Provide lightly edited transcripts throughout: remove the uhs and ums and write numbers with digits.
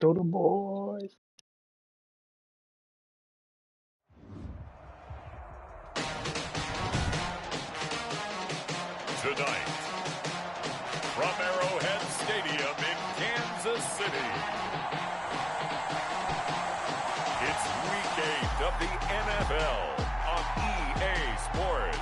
Throw the boys. Tonight, from Arrowhead Stadium in Kansas City, it's Week 8 of the NFL on EA Sports.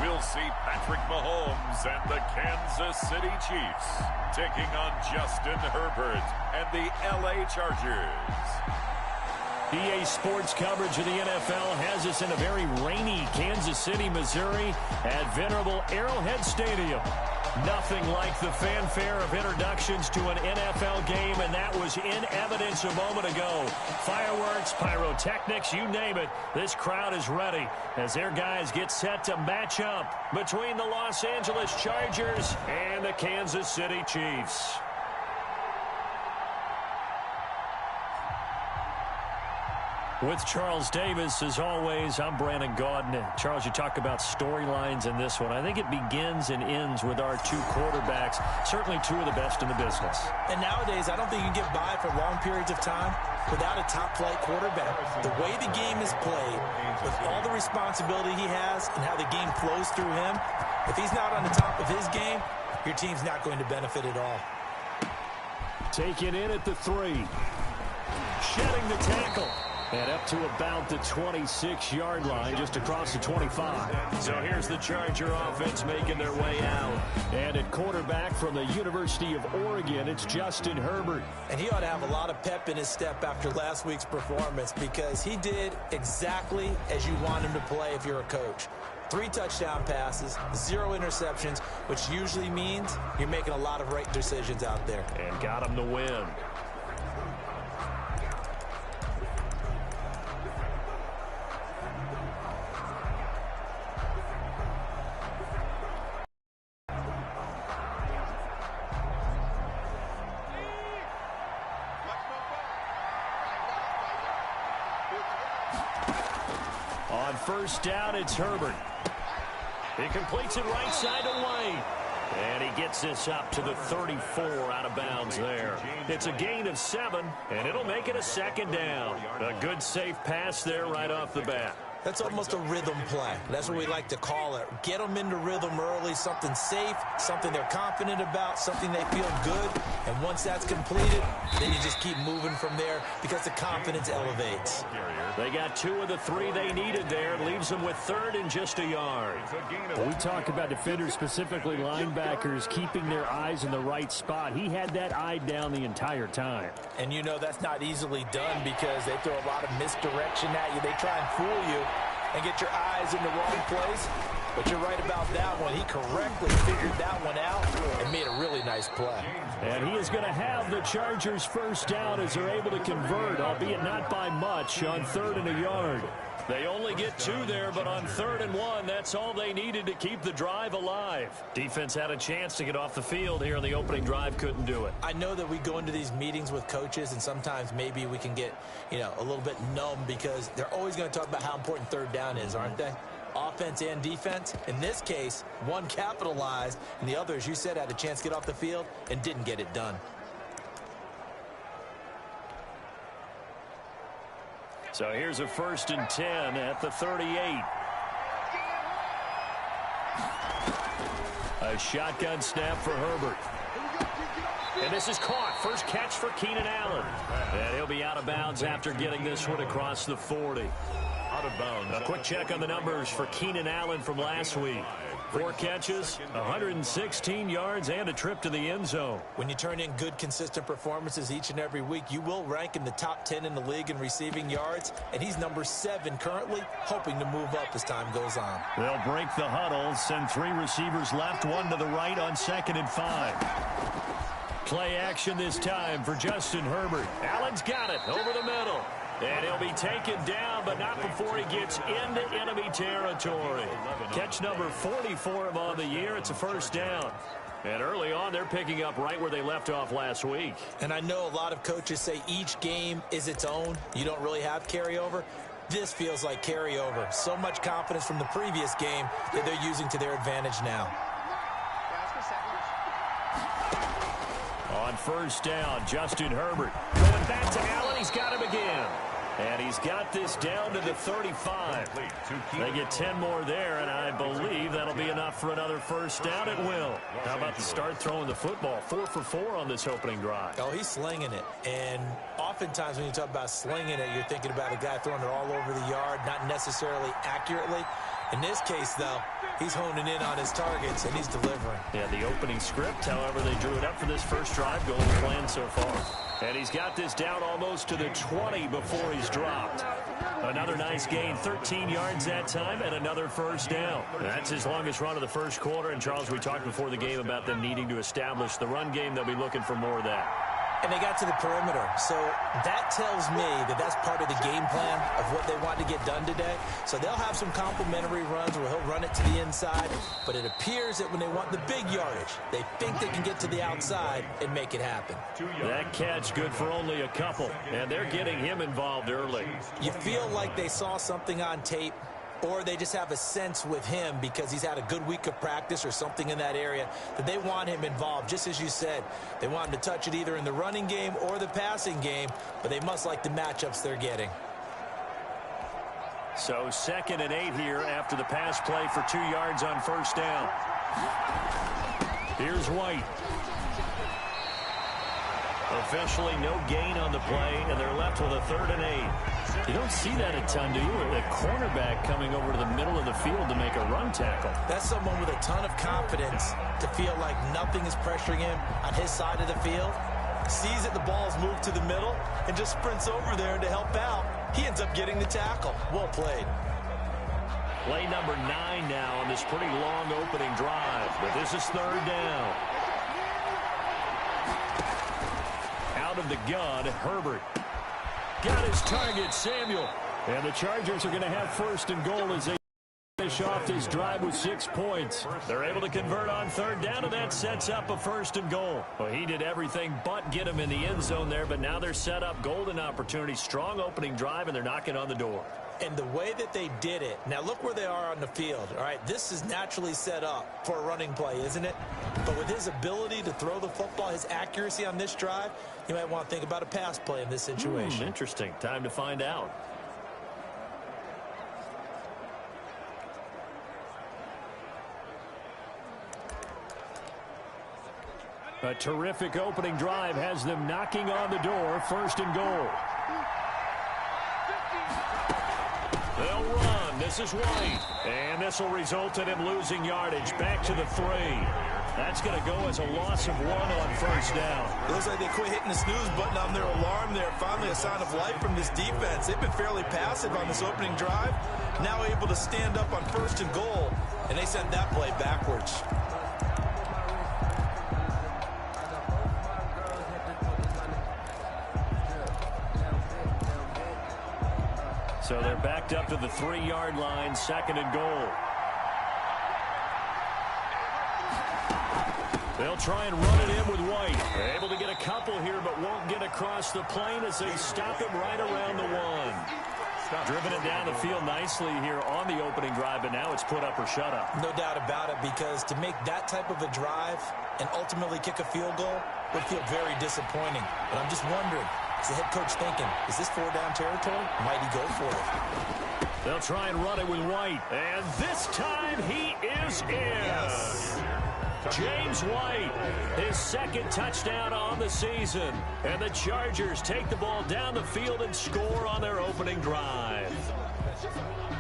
We'll see Patrick Mahomes and the Kansas City Chiefs taking on Justin Herbert and the LA Chargers. EA Sports coverage of the NFL has us in a very rainy Kansas City, Missouri at venerable Arrowhead Stadium. Nothing like the fanfare of introductions to an NFL game, and that was in evidence a moment ago. Fireworks, pyrotechnics, you name it. This crowd is ready as their guys get set to match up between the Los Angeles Chargers and the Kansas City Chiefs. With Charles Davis, as always, I'm Brandon Gaudin. Charles, you talk about storylines in this one. I think it begins and ends with our two quarterbacks, certainly two of the best in the business. And nowadays, I don't think you can get by for long periods of time without a top-flight quarterback. The way the game is played, with all the responsibility he has and how the game flows through him, if he's not on the top of his game, your team's not going to benefit at all. Taken in at the 3. Shedding the tackle. And up to about the 26-yard line, just across the 25. So here's the Charger offense making their way out. And at quarterback from the University of Oregon, it's Justin Herbert. And he ought to have a lot of pep in his step after last week's performance because he did exactly as you want him to play if you're a coach. 3 touchdown passes, 0 interceptions, which usually means you're making a lot of right decisions out there. And got him the win. On first down, it's Herbert. He completes it right side to White. And he gets this up to the 34 out of bounds there. It's a gain of 7, and it'll make it a second down. A good safe pass there right off the bat. That's almost a rhythm play. That's what we like to call it. Get them into rhythm early, something safe, something they're confident about, something they feel good. And once that's completed, then you just keep moving from there because the confidence elevates. They got 2 of the 3 they needed there. Leaves them with 3rd and just a yard. We talk about defenders, specifically linebackers, keeping their eyes in the right spot. He had that eye down the entire time. And you know that's not easily done because they throw a lot of misdirection at you. They try and fool you and get your eyes in the wrong place. But you're right about that one. He correctly figured that one out and made a really nice play. And he is going to have the Chargers first down as they're able to convert, albeit not by much, on 3rd and a yard. They only get 2 there, but on 3rd and 1, that's all they needed to keep the drive alive. Defense had a chance to get off the field here in the opening drive, couldn't do it. I know that we go into these meetings with coaches, and sometimes maybe we can get, a little bit numb because they're always going to talk about how important 3rd down is, aren't they? Offense and defense. In this case, one capitalized, and the other, as you said, had a chance to get off the field and didn't get it done. So here's a 1st and 10 at the 38. A shotgun snap for Herbert. And this is caught. First catch for Keenan Allen. And he'll be out of bounds after getting this one across the 40. Out of bounds. A quick check on the numbers for Keenan Allen from last week. 4 catches, 116 yards, and a trip to the end zone. When you turn in good, consistent performances each and every week, you will rank in the top 10 in the league in receiving yards, and he's number 7 currently, hoping to move up as time goes on. They'll break the huddle, send 3 receivers left, 1 to the right on 2nd and 5. Play action this time for Justin Herbert. Allen's got it over the middle. And he'll be taken down, but not before he gets into enemy territory. Catch number 44 of on the year. It's a first down. And early on, they're picking up right where they left off last week. And I know a lot of coaches say each game is its own. You don't really have carryover. This feels like carryover. So much confidence from the previous game that they're using to their advantage now. On first down, Justin Herbert going back to Allen. He's got him again. And he's got this down to the 35. They get 10 more there, and I believe that'll be enough for another first down. It will. How about the start throwing the football? 4 for 4 on this opening drive. Oh, he's slinging it. And oftentimes when you talk about slinging it, you're thinking about a guy throwing it all over the yard, not necessarily accurately. In this case, though, he's honing in on his targets, and he's delivering. Yeah, the opening script, however, they drew it up for this first drive. Goal plan so far. And he's got this down almost to the 20 before he's dropped. Another nice gain, 13 yards that time, and another first down. That's his longest run of the first quarter. And, Charles, we talked before the game about them needing to establish the run game. They'll be looking for more of that. And they got to the perimeter. So that tells me that that's part of the game plan of what they want to get done today. So they'll have some complimentary runs where he'll run it to the inside. But it appears that when they want the big yardage, they think they can get to the outside and make it happen. That catch good for only a couple. And they're getting him involved early. You feel like they saw something on tape, or they just have a sense with him because he's had a good week of practice or something in that area that they want him involved. Just as you said, they want him to touch it either in the running game or the passing game, but they must like the matchups they're getting. So 2nd and 8 here after the pass play for 2 yards on first down. Here's White. Officially no gain on the play, and they're left with a 3rd and 8. You don't see that a ton, do you? A cornerback coming over to the middle of the field to make a run tackle. That's someone with a ton of confidence to feel like nothing is pressuring him on his side of the field. Sees that the ball's moved to the middle and just sprints over there to help out. He ends up getting the tackle. Well played. Play number 9 now on this pretty long opening drive. But this is 3rd down. Out of the gun, Herbert. Got his target, Samuel. And the Chargers are going to have 1st and goal as they finish off this drive with 6 points. They're able to convert on 3rd down, and that sets up a 1st and goal. Well, he did everything but get him in the end zone there, but now they're set up golden opportunity. Strong opening drive, and they're knocking on the door. And the way that they did it, now look where they are on the field, all right? This is naturally set up for a running play, isn't it? But with his ability to throw the football, his accuracy on this drive, you might want to think about a pass play in this situation. Interesting. Time to find out. A terrific opening drive has them knocking on the door. 1st and goal. They'll run. This is White. And this will result in him losing yardage. Back to the 3. That's going to go as a loss of 1 on 1st down. It looks like they quit hitting the snooze button on their alarm there. Finally a sign of life from this defense. They've been fairly passive on this opening drive. Now able to stand up on 1st and goal. And they sent that play backwards. So they're backed up to the 3-yard line, 2nd and goal. They'll try and run it in with White. They're able to get a couple here, but won't get across the plane as they stop him right around the 1. Driven it down the field nicely here on the opening drive, but now it's put up or shut up. No doubt about it, because to make that type of a drive and ultimately kick a field goal would feel very disappointing. But I'm just wondering, is the head coach thinking, is this 4-down territory? Might he go for it? They'll try and run it with White. And this time he is in. Yes. James White, his 2nd touchdown on the season. And the Chargers take the ball down the field and score on their opening drive.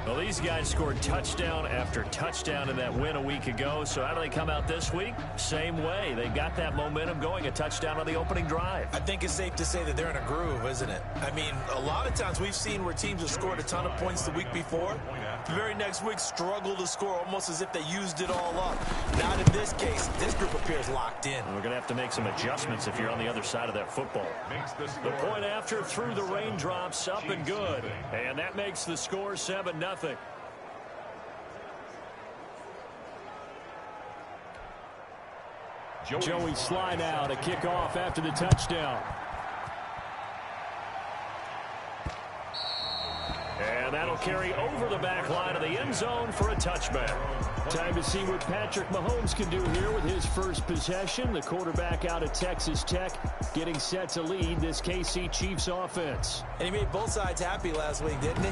Well, these guys scored touchdown after touchdown in that win a week ago. So how do they come out this week? Same way. They got that momentum going, a touchdown on the opening drive. I think it's safe to say that they're in a groove, isn't it? I mean, a lot of times we've seen where teams have scored a ton of points the week before. The very next week struggle to score almost as if they used it all up. Not in this case. This group appears locked in. We're going to have to make some adjustments if you're on the other side of that football. The point after through the raindrops, up and good. And that makes the score 7-0. Joey Slye now to kick off after the touchdown. And that'll carry over the back line of the end zone for a touchback. Time to see what Patrick Mahomes can do here with his first possession. The quarterback out of Texas Tech getting set to lead this KC Chiefs offense. And he made both sides happy last week, didn't he?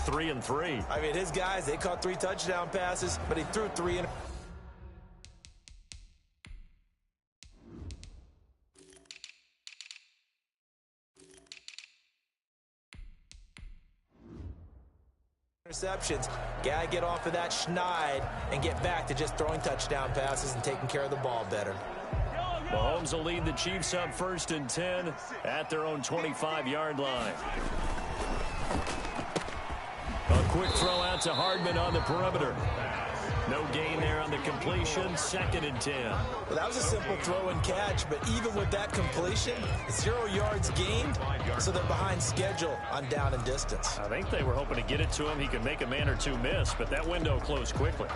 3-3. I mean, his guys, they caught 3 touchdown passes, but he threw 3 in. Interceptions. Gotta get off of that schneid and get back to just throwing touchdown passes and taking care of the ball better. Mahomes will lead the Chiefs up 1st and 10 at their own 25-yard line. A quick throw out to Hardman on the perimeter. No gain there on the completion. 2nd and 10. Well, that was a simple throw and catch, but even with that completion, 0 yards gained, so they're behind schedule on down and distance. I think they were hoping to get it to him. He could make a man or two miss, but that window closed quickly.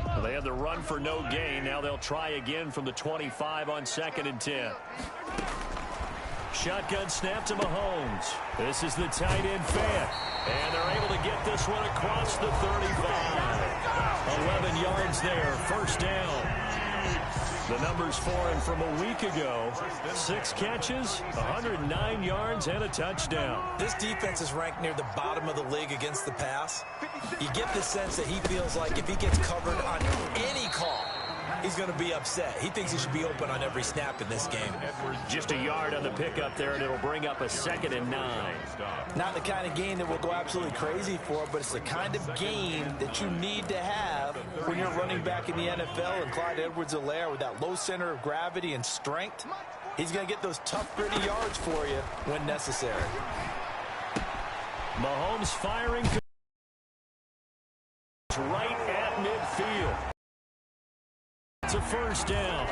Well, they had the run for no gain. Now they'll try again from the 25 on 2nd and 10. Shotgun snap to Mahomes. This is the tight end Fant. And they're able to get this one across the 35. 11 yards there, 1st down. The numbers for him from a week ago. 6 catches, 109 yards, and a touchdown. This defense is ranked near the bottom of the league against the pass. You get the sense that he feels like if he gets covered on any call, he's going to be upset. He thinks he should be open on every snap in this game. Just a yard on the pickup there, and it'll bring up a 2nd and 9. Not the kind of game that we'll go absolutely crazy for, but it's the kind of game that you need to have when you're running back in the NFL. And Clyde Edwards-Helaire, with that low center of gravity and strength, he's going to get those tough, gritty yards for you when necessary. Mahomes firing right at midfield. It's a 1st down.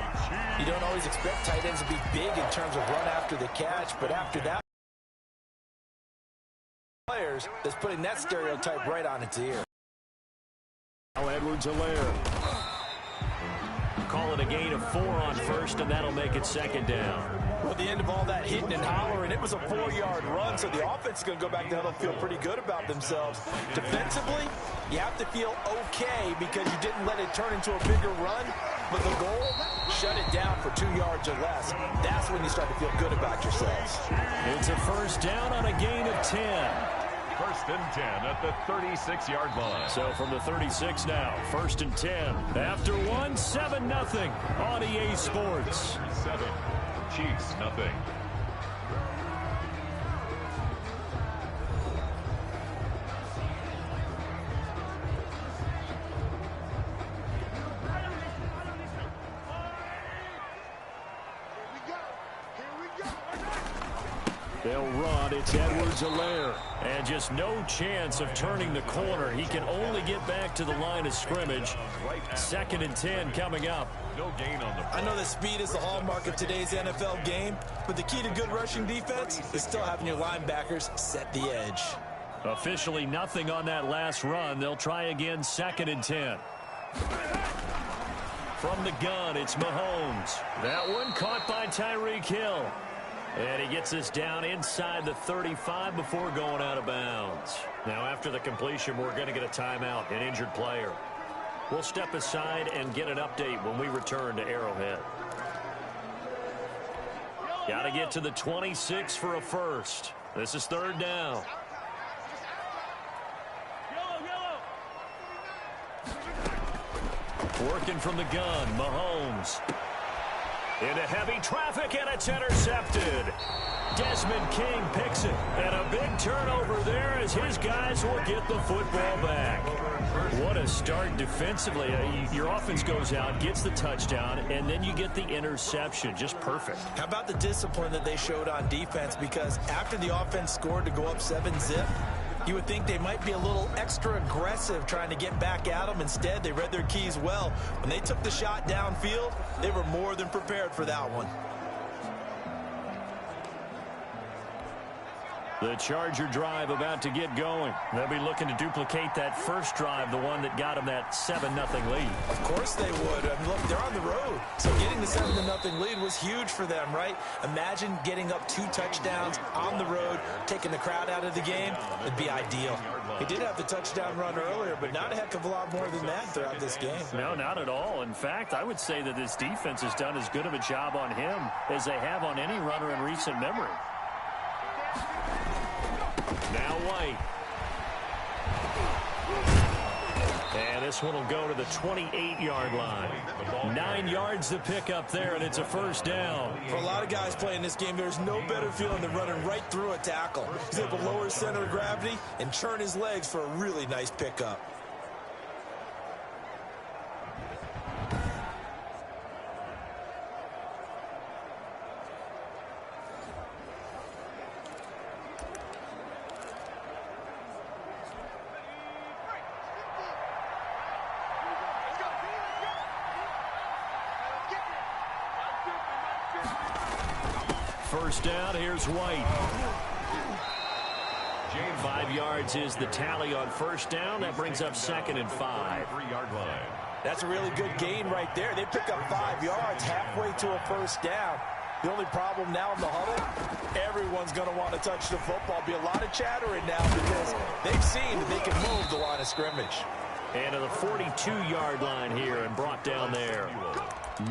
You don't always expect tight ends to be big in terms of run after the catch, but after that, players that's putting that stereotype right on its ear. Now Edwards-Helaire. Call it a gain of 4 on 1st, and that'll make it 2nd down. Well, at the end of all that hitting and hollering, it was a 4-yard run, so the offense is going to go back down and feel pretty good about themselves. Defensively, you have to feel okay because you didn't let it turn into a bigger run, but the goal, shut it down for 2 yards or less. That's when you start to feel good about yourselves. It's a 1st down on a gain of 10. 1st and 10 at the 36-yard line. So from the 36 now, 1st and 10. After 1, 7-0 on EA Sports. 7, Chiefs, nothing. They'll run. It's Edwards-Helaire. And just no chance of turning the corner. He can only get back to the line of scrimmage. 2nd and 10 coming up. No gain on the I know that speed is the hallmark of today's NFL game, but the key to good rushing defense is still having your linebackers set the edge. Officially nothing on that last run. They'll try again, 2nd and 10. From the gun, it's Mahomes. That one caught by Tyreek Hill. And he gets us down inside the 35 before going out of bounds. Now, after the completion, we're going to get a timeout, an injured player. We'll step aside and get an update when we return to Arrowhead. Got to get to the 26 for a 1st. This is 3rd down. Working from the gun, Mahomes. Into heavy traffic, and it's intercepted. Desmond King picks it. And a big turnover there as his guys will get the football back. What a start defensively. Your offense goes out, gets the touchdown, and then you get the interception. Just perfect. How about the discipline that they showed on defense? Because after the offense scored to go up 7-zip, you would think they might be a little extra aggressive trying to get back at them. Instead, they read their keys well. When they took the shot downfield, they were more than prepared for that one. The Charger drive about to get going. They'll be looking to duplicate that first drive, the one that got them that 7-0 lead. Of course they would. I mean, look, they're on the road. So getting the 7-0 lead was huge for them, right? Imagine getting up 2 touchdowns on the road, taking the crowd out of the game. It'd be ideal. He did have the touchdown run earlier, but not a heck of a lot more than that throughout this game. No, not at all. In fact, I would say that this defense has done as good of a job on him as they have on any runner in recent memory. Now White. And this one will go to the 28-yard line. 9 yards to pick up there, and it's a first down. For a lot of guys playing this game, there's no better feeling than running right through a tackle. He's able to lower his center of gravity and turn his legs for a really nice pickup. First down, here's White. 5 yards is the tally on first down. That brings up 2nd and 5. 3-yard line. That's a really good gain right there. They pick up 5 yards halfway to a first down. The only problem now in the huddle, everyone's going to want to touch the football. Be a lot of chattering now because they've seen that they can move the line of scrimmage. And to the 42-yard line here and brought down there.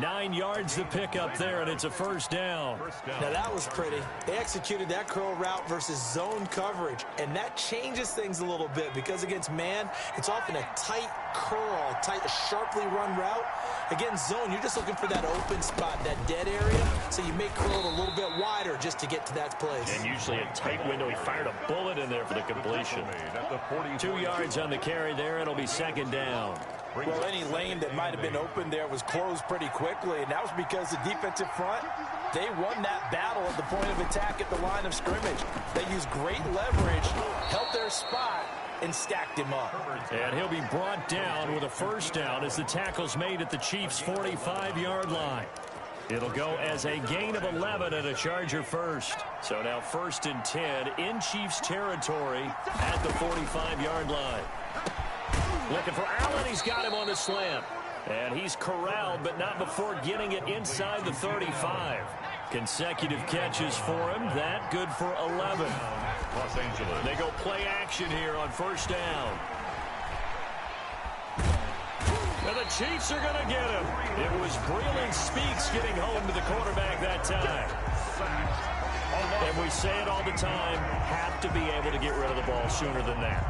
9 yards to pick up there, and it's a first down. Now that was pretty. They executed that curl route versus zone coverage, and that changes things a little bit because against man, it's often a tight curl, tight, sharply run route. Against zone, you're just looking for that open spot, that dead area, so you make curl a little bit wider just to get to that place. And usually a tight window. He fired a bullet in there for the completion. 2 yards on the carry there. It'll be 2nd down. Well, any lane that might have been open there was closed pretty quickly, and that was because the defensive front, they won that battle at the point of attack at the line of scrimmage. They used great leverage, held their spot, and stacked him up. And he'll be brought down with a first down as the tackle's made at the Chiefs' 45-yard line. It'll go as a gain of 11 and a Charger first. So now 1st and 10 in Chiefs territory at the 45-yard line. Looking for Allen. He's got him on the slant. And he's corralled, but not before getting it inside the 35. Consecutive catches for him. That good for 11. Los Angeles. They go play action here on first down. And the Chiefs are going to get him. It was Breland Speaks getting home to the quarterback that time. And we say it all the time, have to be able to get rid of the ball sooner than that.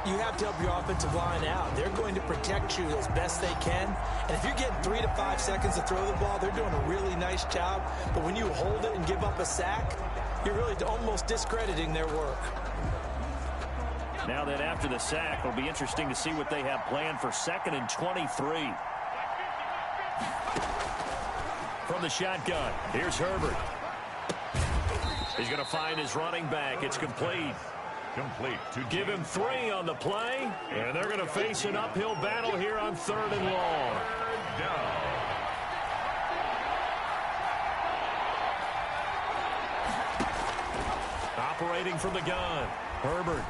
You have to help your offensive line out. They're going to protect you as best they can. And if you're getting 3 to 5 seconds to throw the ball, they're doing a really nice job. But when you hold it and give up a sack, you're really almost discrediting their work. Now that after the sack, it'll be interesting to see what they have planned for 2nd and 23. From the shotgun, here's Herbert. He's going to find his running back. It's complete. Give him 3 on the play, and they're going to face an uphill battle here on 3rd and long. Operating from the gun, Herbert.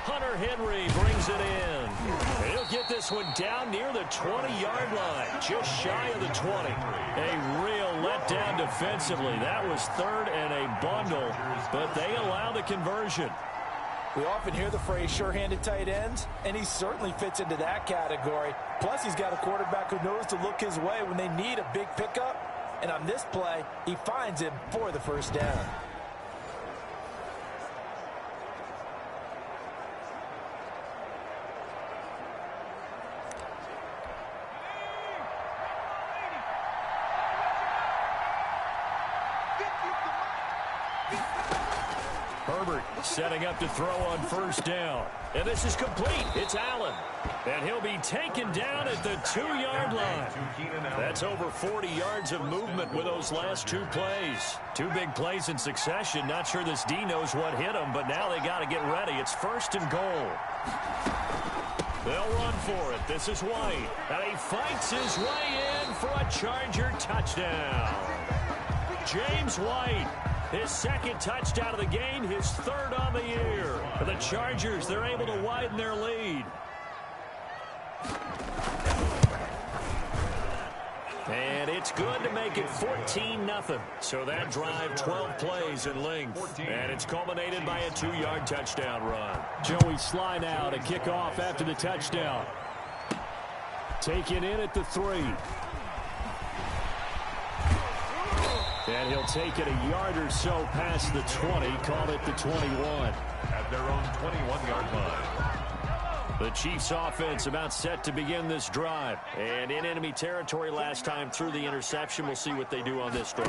Hunter Henry brings it in. He'll get this one down near the 20-yard line, just shy of the 20. A real letdown defensively. That was 3rd and a bundle, but they allow the conversion. We often hear the phrase sure-handed tight ends, and he certainly fits into that category. Plus, he's got a quarterback who knows to look his way when they need a big pickup. And on this play, he finds him for the first down. Herbert setting up to throw on first down. And this is complete. It's Allen. And he'll be taken down at the 2-yard line. That's over 40 yards of movement with those last 2 plays. 2 big plays in succession. Not sure this D knows what hit him, but now they got to get ready. It's 1st and goal. They'll run for it. This is White. And he fights his way in for a Charger touchdown. James White, his 2nd touchdown of the game, his 3rd on the year. For the Chargers, they're able to widen their lead. And it's good to make it 14-0. So that drive, 12 plays in length. And it's culminated by a 2-yard touchdown run. Joey Sly now to kick off after the touchdown. Taken in at the 3. And he'll take it a yard or so past the 20, call it the 21. At their own 21-yard line. The Chiefs offense about set to begin this drive. And in enemy territory last time through the interception. We'll see what they do on this drive.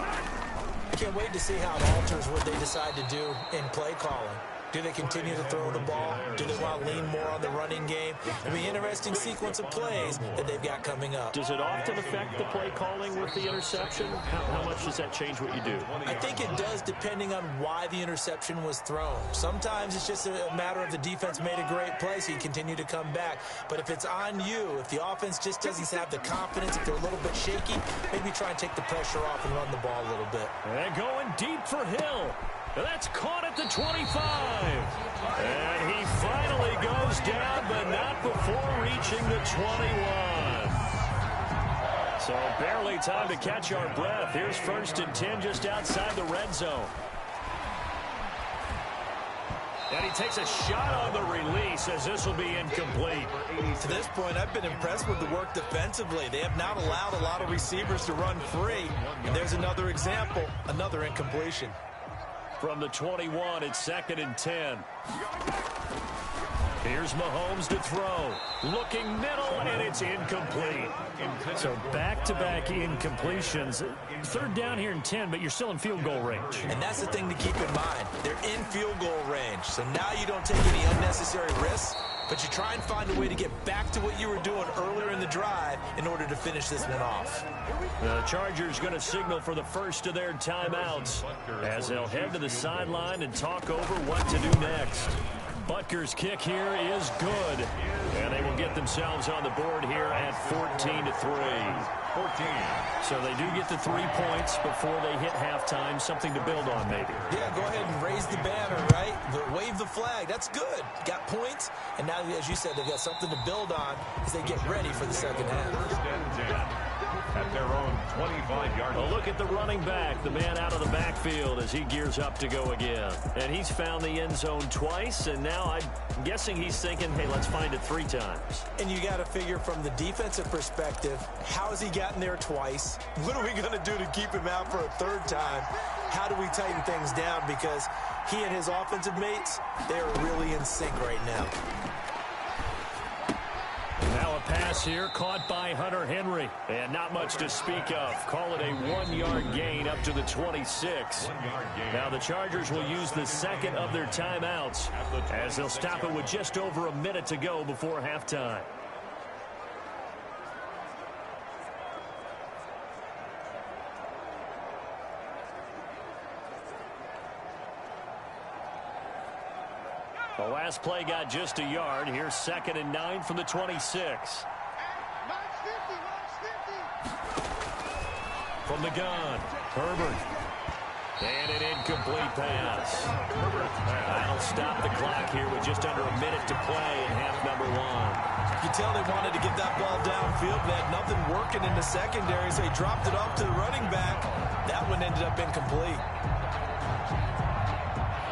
Can't wait to see how it alters what they decide to do in play calling. Do they continue to throw the ball? Do they want to lean more on the running game? It'll be an interesting sequence of plays that they've got coming up. Does it often affect the play calling with the interception? How much does that change what you do? I think it does, depending on why the interception was thrown. Sometimes it's just a matter of the defense made a great play, so you continue to come back. But if it's on you, if the offense just doesn't have the confidence, if they're a little bit shaky, maybe try and take the pressure off and run the ball a little bit. And going deep for Hill. That's caught at the 25. And he finally goes down, but not before reaching the 21. So barely time to catch our breath. Here's 1st and 10 just outside the red zone. And he takes a shot on the release as this will be incomplete. To this point, I've been impressed with the work defensively. They have not allowed a lot of receivers to run free. And there's another example, another incompletion. From the 21, it's 2nd and 10. Here's Mahomes to throw. Looking middle, and it's incomplete. So back-to-back incompletions. 3rd down here and 10, but you're still in field goal range. And that's the thing to keep in mind. They're in field goal range. So now you don't take any unnecessary risks, but you try and find a way to get back to what you were doing earlier in the drive in order to finish this one off. The Chargers going to signal for the first of their timeouts as they'll head to the sideline and talk over what to do next. Butker's kick here is good. And they will get themselves on the board here at 14-3. 14. So they do get the 3 points before they hit halftime. Something to build on, maybe. Yeah, go ahead and raise the banner, right? Wave the flag. That's good. Got points. And now, as you said, they've got something to build on as they get ready for the second half. At their own 25-yard line. A look at the running back, the man out of the backfield as he gears up to go again. And he's found the end zone twice, and now I'm guessing he's thinking, hey, let's find it 3 times. And you got to figure from the defensive perspective, how has he gotten there twice? What are we going to do to keep him out for a 3rd time? How do we tighten things down? Because he and his offensive mates, they're really in sync right now. Now a pass here caught by Hunter Henry. And not much to speak of. Call it a 1-yard gain up to the 26. Now the Chargers will use the 2nd of their timeouts as they'll stop it with just over a minute to go before halftime. The last play got just a yard. Here's 2nd and 9 from the 26. From the gun, Herbert. And an incomplete pass. That'll stop the clock here with just under a minute to play in half number 1. You can tell they wanted to get that ball downfield. They had nothing working in the secondary, so they dropped it off to the running back. That one ended up incomplete.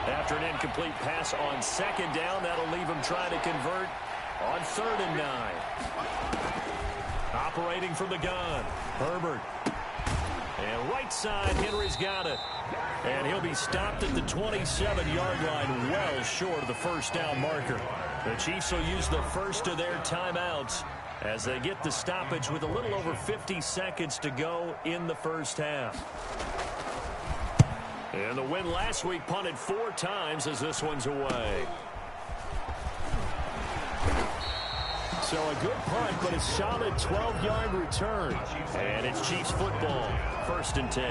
After an incomplete pass on 2nd down, that'll leave him trying to convert on 3rd and 9. Operating from the gun, Herbert. And right side, Henry's got it. And he'll be stopped at the 27-yard line, well short of the 1st down marker. The Chiefs will use the first of their timeouts as they get the stoppage with a little over 50 seconds to go in the 1st half. And the win last week punted 4 times as this one's away. So a good punt, but a solid 12-yard return. And it's Chiefs football, 1st and 10.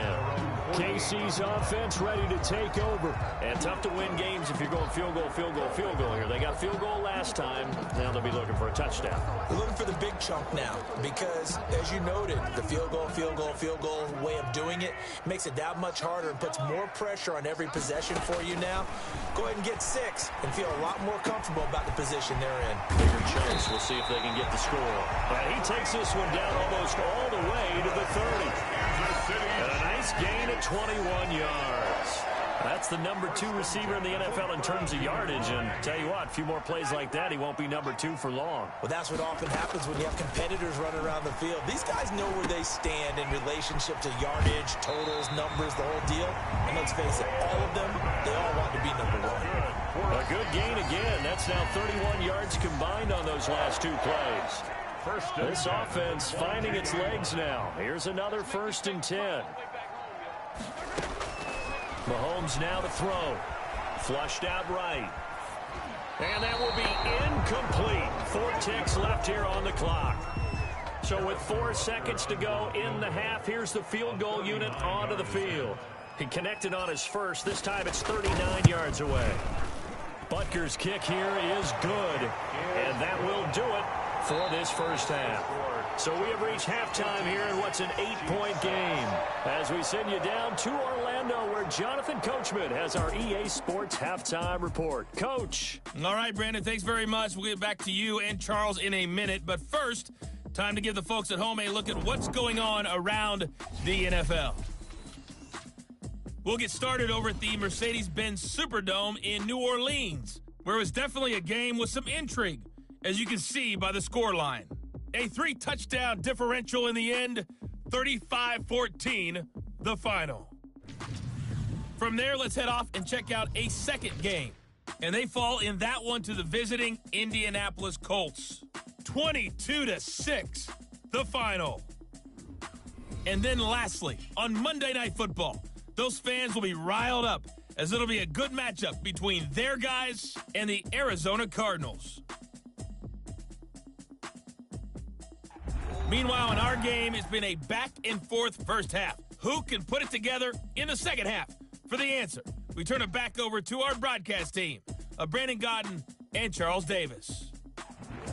KC's offense ready to take over. And tough to win games if you're going field goal, field goal, field goal here. They got field goal last time. Now they'll be looking for a touchdown. They're looking for the big chunk now because, as you noted, the field goal way of doing it makes it that much harder and puts more pressure on every possession for you now. Go ahead and get 6 and feel a lot more comfortable about the position they're in. Bigger chance. We'll see if they can get the score. And he takes this one down almost all the way to the 30. And a nice gain of 21 yards. That's the number 2 receiver in the NFL in terms of yardage. And tell you what, a few more plays like that, he won't be number 2 for long. Well, that's what often happens when you have competitors running around the field. These guys know where they stand in relationship to yardage, totals, numbers, the whole deal. And let's face it, all of them, they all want to be number 1. A good gain again. That's now 31 yards combined on those last 2 plays. This offense finding its legs now. Here's another 1st and 10. Mahomes now to throw. Flushed out right. And that will be incomplete. 4 ticks left here on the clock. So with 4 seconds to go in the half, here's the field goal unit onto the field. He connected on his first. This time it's 39 yards away. Butker's kick here is good. And that will do it for this first half. So we have reached halftime here in what's an 8-point game. As we send you down to Orlando, where Jonathan Coachman has our EA Sports Halftime Report. Coach. All right, Brandon, thanks very much. We'll get back to you and Charles in a minute. But first, time to give the folks at home a look at what's going on around the NFL. We'll get started over at the Mercedes-Benz Superdome in New Orleans, where it was definitely a game with some intrigue, as you can see by the scoreline. A 3-touchdown differential in the end, 35-14, the final. From there, let's head off and check out a second game. And they fall in that one to the visiting Indianapolis Colts. 22-6, the final. And then lastly, on Monday Night Football, those fans will be riled up as it'll be a good matchup between their guys and the Arizona Cardinals. Meanwhile, in our game, it's been a back-and-forth first half. Who can put it together in the second half? For the answer, we turn it back over to our broadcast team of Brandon Gaudin and Charles Davis.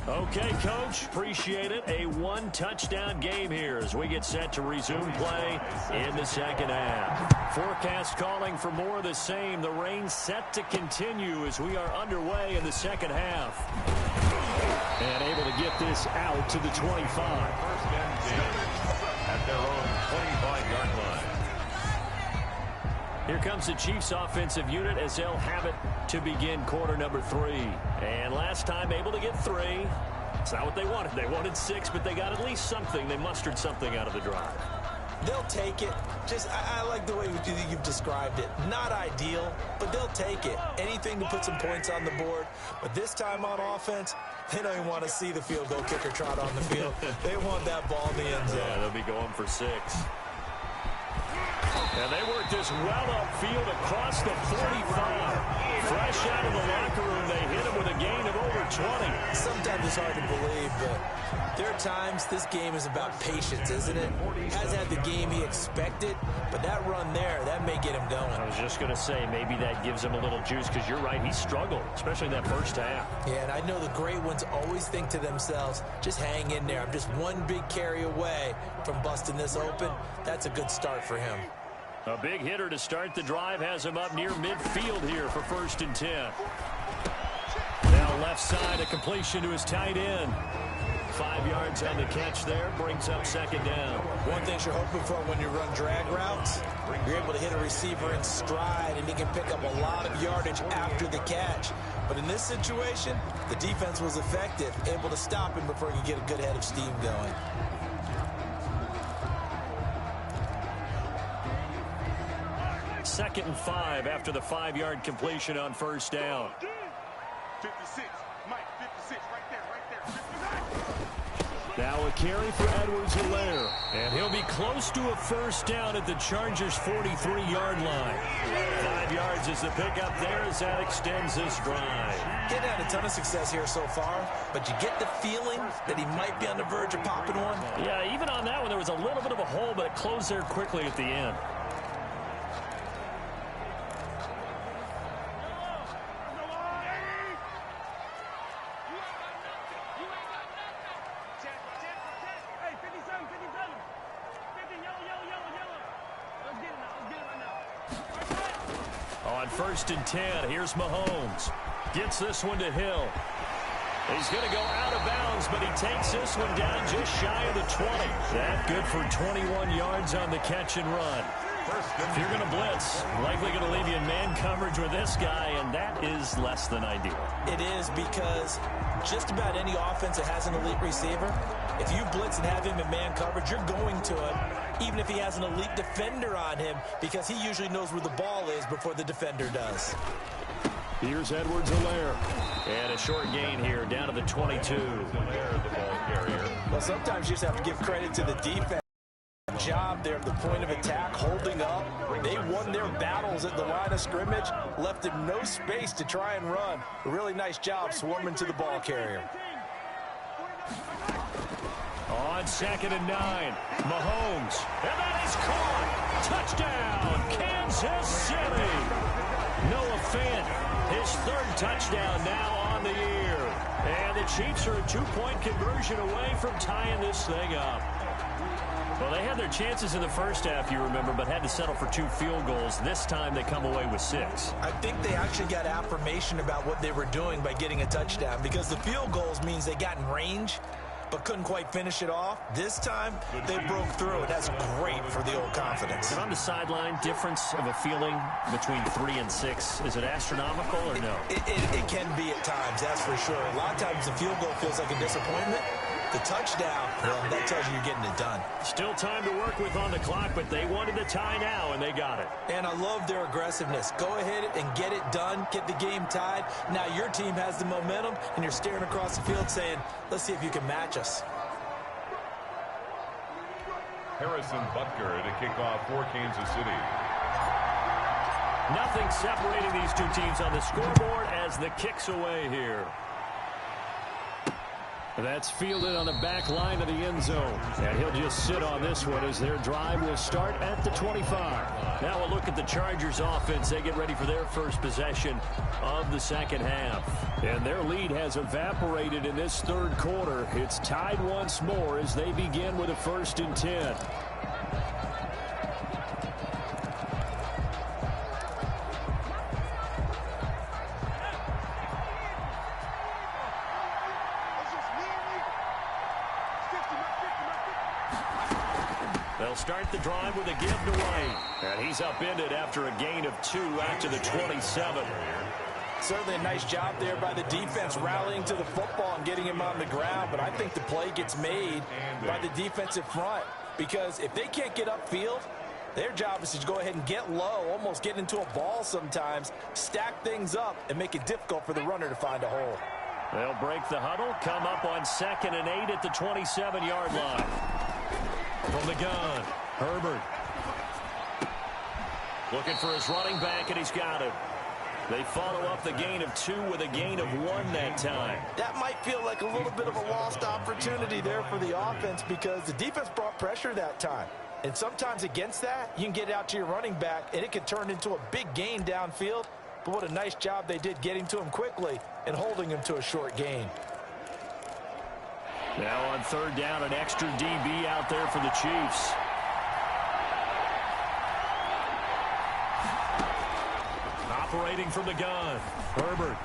Okay, Coach, appreciate it. A 1-touchdown game here as we get set to resume play in the second half. Forecast calling for more of the same. The rain set to continue as we are underway in the second half. And able to get this out to the 25. At their own 25-yard line. Here comes the Chiefs offensive unit as they'll have it to begin quarter number 3. And last time able to get 3. It's not what they wanted. They wanted 6, but they got at least something. They mustered something out of the drive. They'll take it. I like the way you've described it. Not ideal, but they'll take it. Anything to put some points on the board. But this time on offense, they don't even want to see the field goal kicker trot on the field. They want that ball in the end zone. Yeah, they'll be going for 6. And they work this well upfield across the 45. Fresh out of the locker room, they hit him with a gain of over 20. Sometimes it's hard to believe, but there are times this game is about patience, isn't it? Has had the game he expected, but that run there, that may get him going. I was just going to say, maybe that gives him a little juice, because you're right, he struggled, especially in that first half. Yeah, and I know the great ones always think to themselves, just hang in there. I'm just one big carry away from busting this open. That's a good start for him. A big hitter to start the drive has him up near midfield here for 1st and 10. Now left side, a completion to his tight end. 5 yards on the catch there, brings up second down. One thing you're hoping for when you run drag routes, you're able to hit a receiver in stride, and he can pick up a lot of yardage after the catch. But in this situation, the defense was effective, able to stop him before he could get a good head of steam going. Second and 5 after the 5-yard completion on first down. 56, Mike, 56, right there, 59. Now a carry for Edwards-Helaire. And he'll be close to a first down at the Chargers' 43-yard line. 5 yards is the pickup there as that extends this drive. Getting had a ton of success here so far, but you get the feeling that he might be on the verge of popping one. Yeah, even on that one, there was a little bit of a hole, but it closed there quickly at the end. On 1st and 10, here's Mahomes. Gets this one to Hill. He's going to go out of bounds, but he takes this one down just shy of the 20. That good for 21 yards on the catch and run. If you're going to blitz, likely going to leave you in man coverage with this guy, and that is less than ideal. It is, because just about any offense that has an elite receiver, if you blitz and have him in man coverage, you're going to it, even if he has an elite defender on him, because he usually knows where the ball is before the defender does. Here's Edwards-Helaire. And a short gain here, down to the 22. Well, sometimes you just have to give credit to the defense. Job there at the point of attack, holding up. They won their battles at the line of scrimmage, left him no space to try and run. A really nice job swarming to the ball carrier. On 2nd and 9, Mahomes. And that is caught. Touchdown, Kansas City. Noah Fant, his 3rd touchdown now on the year. And the Chiefs are a 2-point conversion away from tying this thing up. Well, they had their chances in the first half, you remember, but had to settle for 2 field goals. This time they come away with 6. I think they actually got affirmation about what they were doing by getting a touchdown, because the field goals means they got in range but couldn't quite finish it off. This time, they broke through, and that's great for the old confidence. And on the sideline, difference of a feeling between 3 and 6, is it astronomical or no? It can be at times, that's for sure. A lot of times the field goal feels like a disappointment. The touchdown, well, that tells you you're getting it done. Still time to work with on the clock, but they wanted the tie now, and they got it. And I love their aggressiveness. Go ahead and get it done, get the game tied. Now your team has the momentum, and you're staring across the field saying, let's see if you can match us. Harrison Butker to kick off for Kansas City. Nothing separating these two teams on the scoreboard as the kick's away here. That's fielded on the back line of the end zone. And he'll just sit on this one as their drive will start at the 25. Now a look at the Chargers offense. They get ready for their first possession of the second half. And their lead has evaporated in this 3rd quarter. It's tied once more as they begin with a 1st and 10. They'll start the drive with a give to White. And he's upended after a gain of 2 out to the 27. Certainly a nice job there by the defense rallying to the football and getting him on the ground. But I think the play gets made by the defensive front, because if they can't get upfield, their job is to go ahead and get low, almost get into a ball sometimes, stack things up, and make it difficult for the runner to find a hole. They'll break the huddle, come up on 2nd and 8 at the 27-yard line. From the gun, Herbert. Looking for his running back, and he's got him. They follow up the gain of 2 with a gain of 1 that time. That might feel like a little bit of a lost opportunity there for the offense, because the defense brought pressure that time. And sometimes against that, you can get out to your running back, and it could turn into a big gain downfield. But what a nice job they did getting to him quickly and holding him to a short gain. Now on 3rd down, an extra DB out there for the Chiefs. Operating from the gun, Herbert.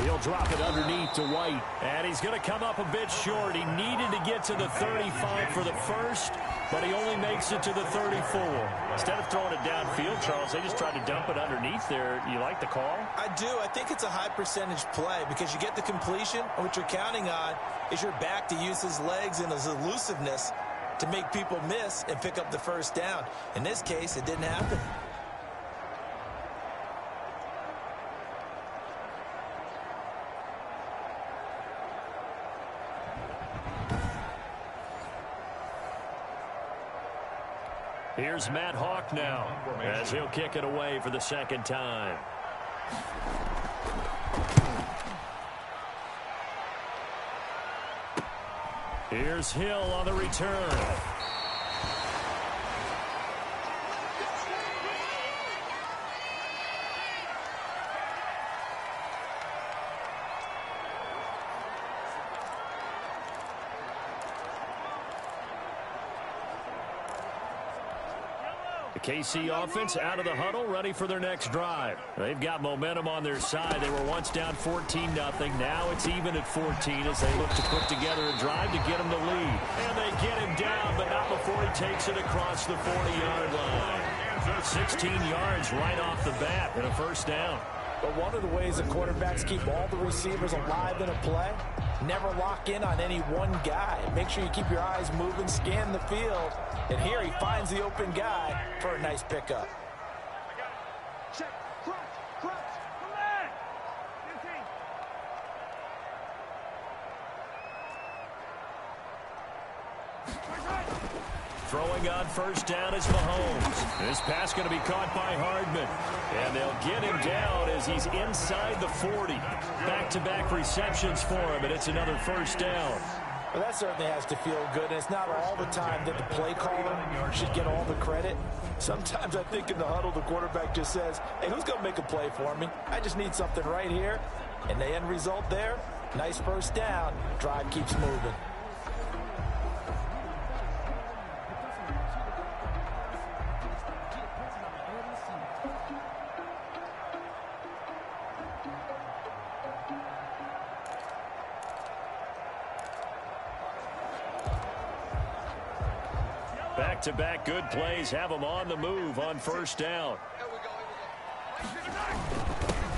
He'll drop it underneath to White. And he's going to come up a bit short. He needed to get to the 35 for the first, but he only makes it to the 34. Instead of throwing it downfield, Charles, they just tried to dump it underneath there. You like the call? I do. I think it's a high percentage play, because you get the completion, and what you're counting on is your back to use his legs and his elusiveness to make people miss and pick up the first down. In this case, it didn't happen. Here's Matt Hawk now as he'll kick it away for the second time. Here's Hill on the return. KC offense out of the huddle, ready for their next drive. They've got momentum on their side. They were once down 14-0. Now it's even at 14 as they look to put together a drive to get them the lead. And they get him down, but not before he takes it across the 40-yard line. 16 yards right off the bat and a first down. But one of the ways the quarterbacks keep all the receivers alive in a play, never lock in on any one guy. Make sure you keep your eyes moving, scan the field. And here he finds the open guy for a nice pickup. Check, crunch, come on. Throwing on first down is Mahomes. This pass going to be caught by Hardman. And they'll get him down as he's inside the 40. Back-to-back receptions for him, and it's another first down. Well, that certainly has to feel good, and it's not all the time that the play caller should get all the credit. Sometimes I think in the huddle the quarterback just says, hey, who's going to make a play for me? I just need something right here. And the end result there, nice first down. Drive keeps moving. Back-to-back good plays have them on the move on first down.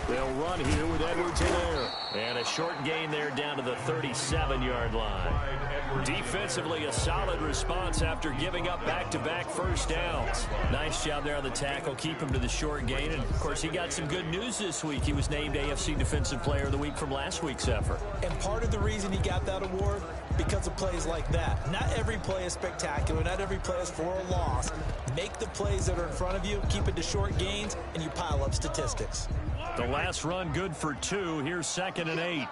They'll run here with Edwards-Helaire. And a short gain there down to the 37-yard line. Defensively, a solid response after giving up back-to-back first downs. Nice job there on the tackle. Keep him to the short gain. And, of course, he got some good news this week. He was named AFC Defensive Player of the Week from last week's effort. And part of the reason he got that award, because of plays like that. Not every play is spectacular. Not every play is for a loss. Make the plays that are in front of you, keep it to short gains, and you pile up statistics. The last run good for 2. Here's 2nd and 8.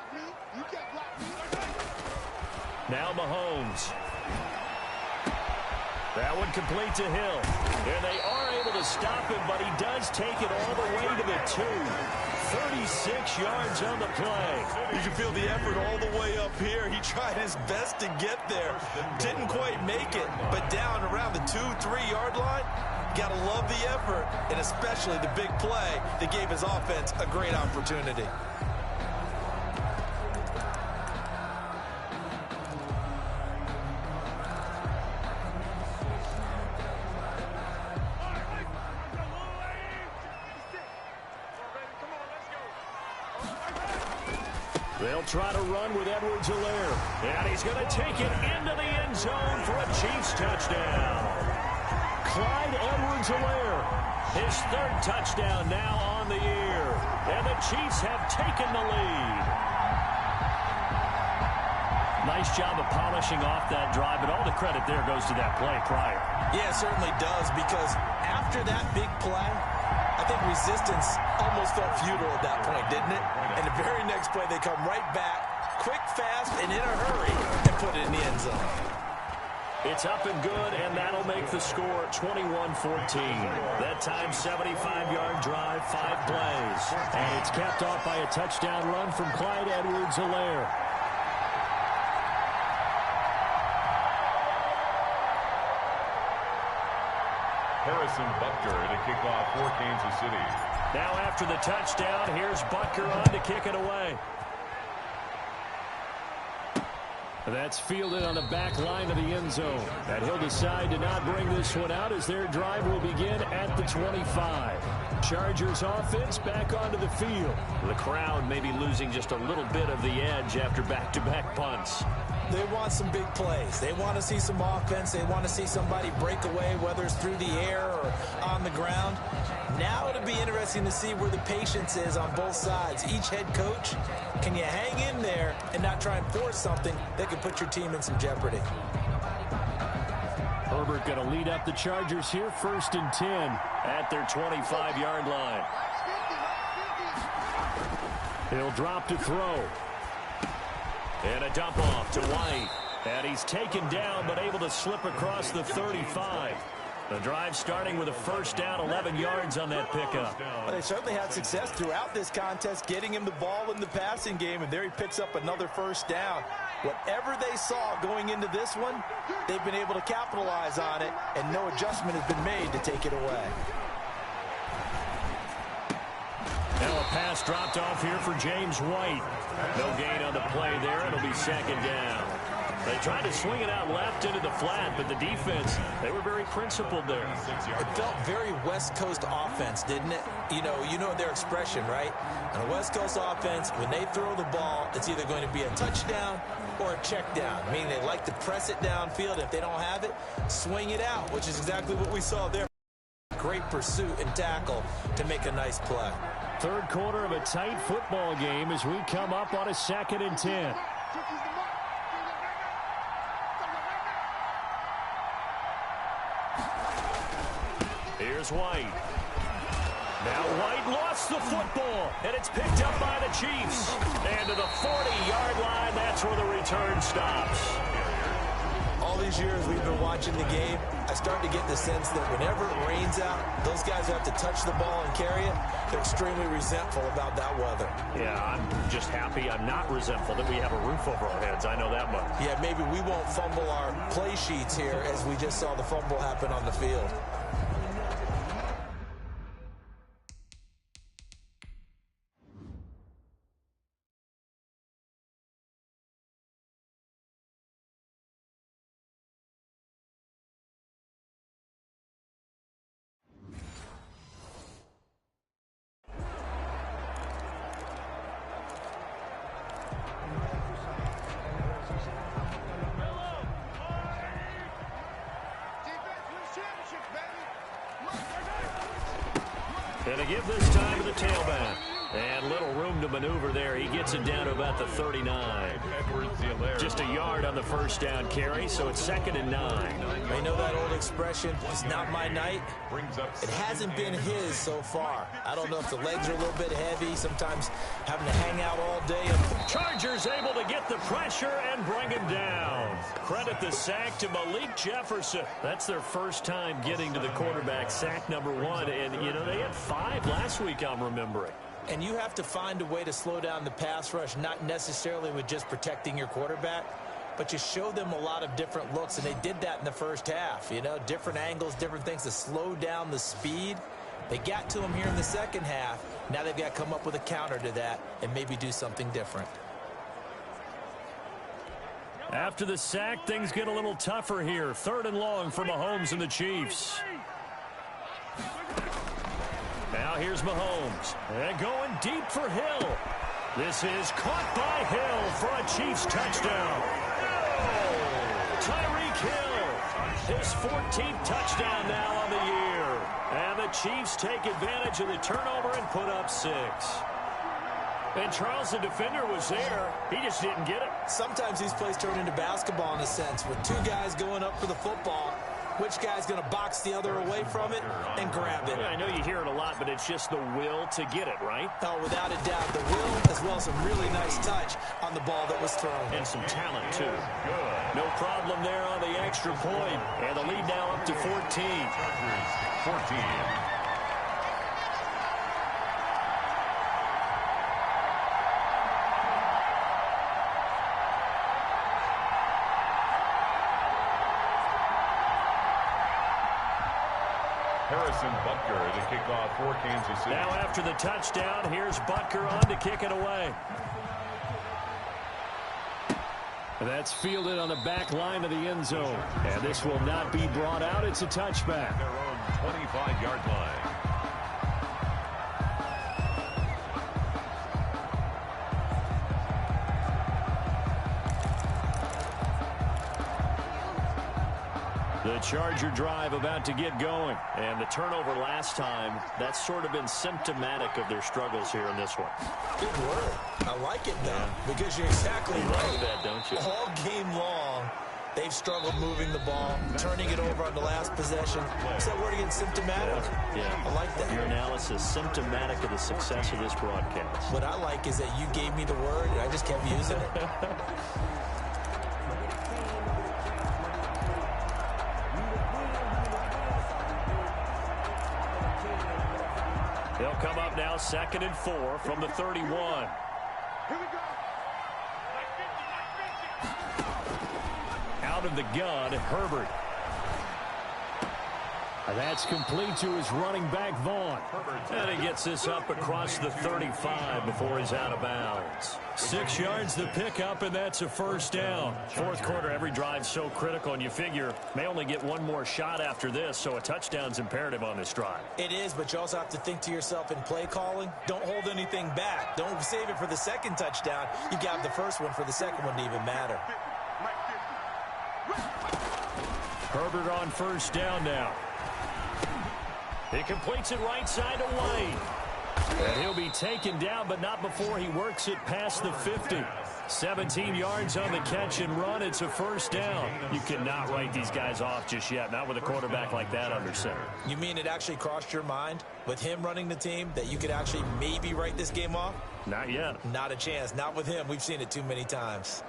Now Mahomes. That one complete to Hill. And they are able to stop him, but he does take it all the way to the 2. 36 yards on the play. You can feel the effort all the way up here. He tried his best to get there. Didn't quite make it, but down around the 2-3 yard line, gotta love the effort, and especially the big play that gave his offense a great opportunity. They'll try to run with Edwards-Helaire. And he's going to take it into the end zone for a Chiefs touchdown. Clyde Edwards-Helaire, his 3rd touchdown now on the year. And the Chiefs have taken the lead. Nice job of polishing off that drive, but all the credit there goes to that play prior. Yeah, it certainly does, because after that big play, I think resistance almost felt futile at that point, didn't it? And the very next play, they come right back, quick, fast, and in a hurry, and put it in the end zone. It's up and good, and that'll make the score 21-14. That time, 75-yard drive, 5 plays. And it's capped off by a touchdown run from Clyde Edwards-Helaire. Harrison Butker to kick off for Kansas City. Now after the touchdown, here's Butker on to kick it away. That's fielded on the back line of the end zone. And he'll decide to not bring this one out as their drive will begin at the 25. Chargers offense back onto the field. The crowd may be losing just a little bit of the edge after back-to-back punts. They want some big plays. They want to see some offense. They want to see somebody break away, whether it's through the air or on the ground. Now it'll be interesting to see where the patience is on both sides. Each head coach, can you hang in there and not try and force something that could put your team in some jeopardy? Herbert Herbert going to lead up the Chargers here, 1st and 10 at their 25-yard line. He'll drop to throw. And a dump off to White. And he's taken down but able to slip across the 35. The drive starting with a 1st down, 11 yards on that pickup. Well, they certainly had success throughout this contest getting him the ball in the passing game, and there he picks up another 1st down. Whatever they saw going into this one, they've been able to capitalize on it, and no adjustment has been made to take it away. Now a pass dropped off here for James White. No gain on the play there. It'll be 2nd down. They tried to swing it out left into the flat, but the defense, they were very principled there. It felt very West Coast offense, didn't it? You know their expression, right? On a West Coast offense, when they throw the ball, it's either going to be a touchdown or a check down, meaning they like to press it downfield. If they don't have it, swing it out, which is exactly what we saw there. Great pursuit and tackle to make a nice play. 3rd quarter of a tight football game as we come up on a 2nd and 10. Here's White. Now White lost the football, and it's picked up by the Chiefs. And to the 40-yard line, that's where the return stops. All these years we've been watching the game, I start to get the sense that whenever it rains out, those guys who have to touch the ball and carry it, they're extremely resentful about that weather. Yeah, I'm just happy I'm not resentful that we have a roof over our heads. I know that much. Yeah, maybe we won't fumble our play sheets here as we just saw the fumble happen on the field. And to give this time to the tailback. And little room to maneuver there. He gets it down to about the 39. Just a yard on the 1st down carry, so it's 2nd and 9. I know that old expression, it's not my night. It hasn't been his so far. I don't know if the legs are a little bit heavy, sometimes having to hang out all day. Chargers able to get the pressure and bring him down. Credit the sack to Malik Jefferson. That's their 1st time getting to the quarterback, sack number 1. And, they had 5 last week, I'm remembering. And you have to find a way to slow down the pass rush, not necessarily with just protecting your quarterback, but you show them a lot of different looks, and they did that in the 1st half. Different angles, different things to slow down the speed. They got to him here in the 2nd half. Now they've got to come up with a counter to that and maybe do something different. After the sack, things get a little tougher here. 3rd and long for Mahomes and the Chiefs. Now here's Mahomes. And going deep for Hill. This is caught by Hill for a Chiefs touchdown. Tyreek Hill. His 14th touchdown now on the year. And the Chiefs take advantage of the turnover and put up 6. And Charles, the defender, was there. He just didn't get it. Sometimes these plays turn into basketball in a sense, with 2 guys going up for the football. Which guy's going to box the other away from it and grab it? Yeah, I know you hear it a lot, but it's just the will to get it, right? Oh, without a doubt, the will as well as some really nice touch on the ball that was thrown. And some talent, too. No problem there on the extra point. And the lead now up to 14. 14. Harrison Butker to kick off for Kansas City. Now after the touchdown, here's Butker on to kick it away. That's fielded on the back line of the end zone. And this will not be brought out. It's a touchback. Their own 25-yard line. The Charger drive about to get going. And the turnover last time, that's sort of been symptomatic of their struggles here in this one. Good word. I like it, though, because you're exactly right. That, don't you? All game long, They've struggled moving the ball, turning it over on the last possession. What's that word again? Symptomatic? Yeah. I like that. Your analysis, symptomatic of the success of this broadcast. What I like is that you gave me the word, and I just kept using it. They'll come up now 2nd and 4 from the 31. Here we go. Out of the gun, Herbert. That's complete to his running back, Vaughn. And he gets this up across the 35 before he's out of bounds. 6 yards the pickup, and that's a first down. Fourth quarter, every drive so critical, and you figure may only get one more shot after this, so a touchdown's imperative on this drive. It is, but you also have to think to yourself in play calling, don't hold anything back. Don't save it for the second touchdown. You got the first one for the second one to even matter. Herbert on first down now. He completes it right side to White. And he'll be taken down, but not before he works it past the 50. 17 yards on the catch and run. It's a first down. You cannot write these guys off just yet, not with a quarterback like that under center. You mean it actually crossed your mind with him running the team that you could actually maybe write this game off? Not yet. Not a chance. Not with him. We've seen it too many times.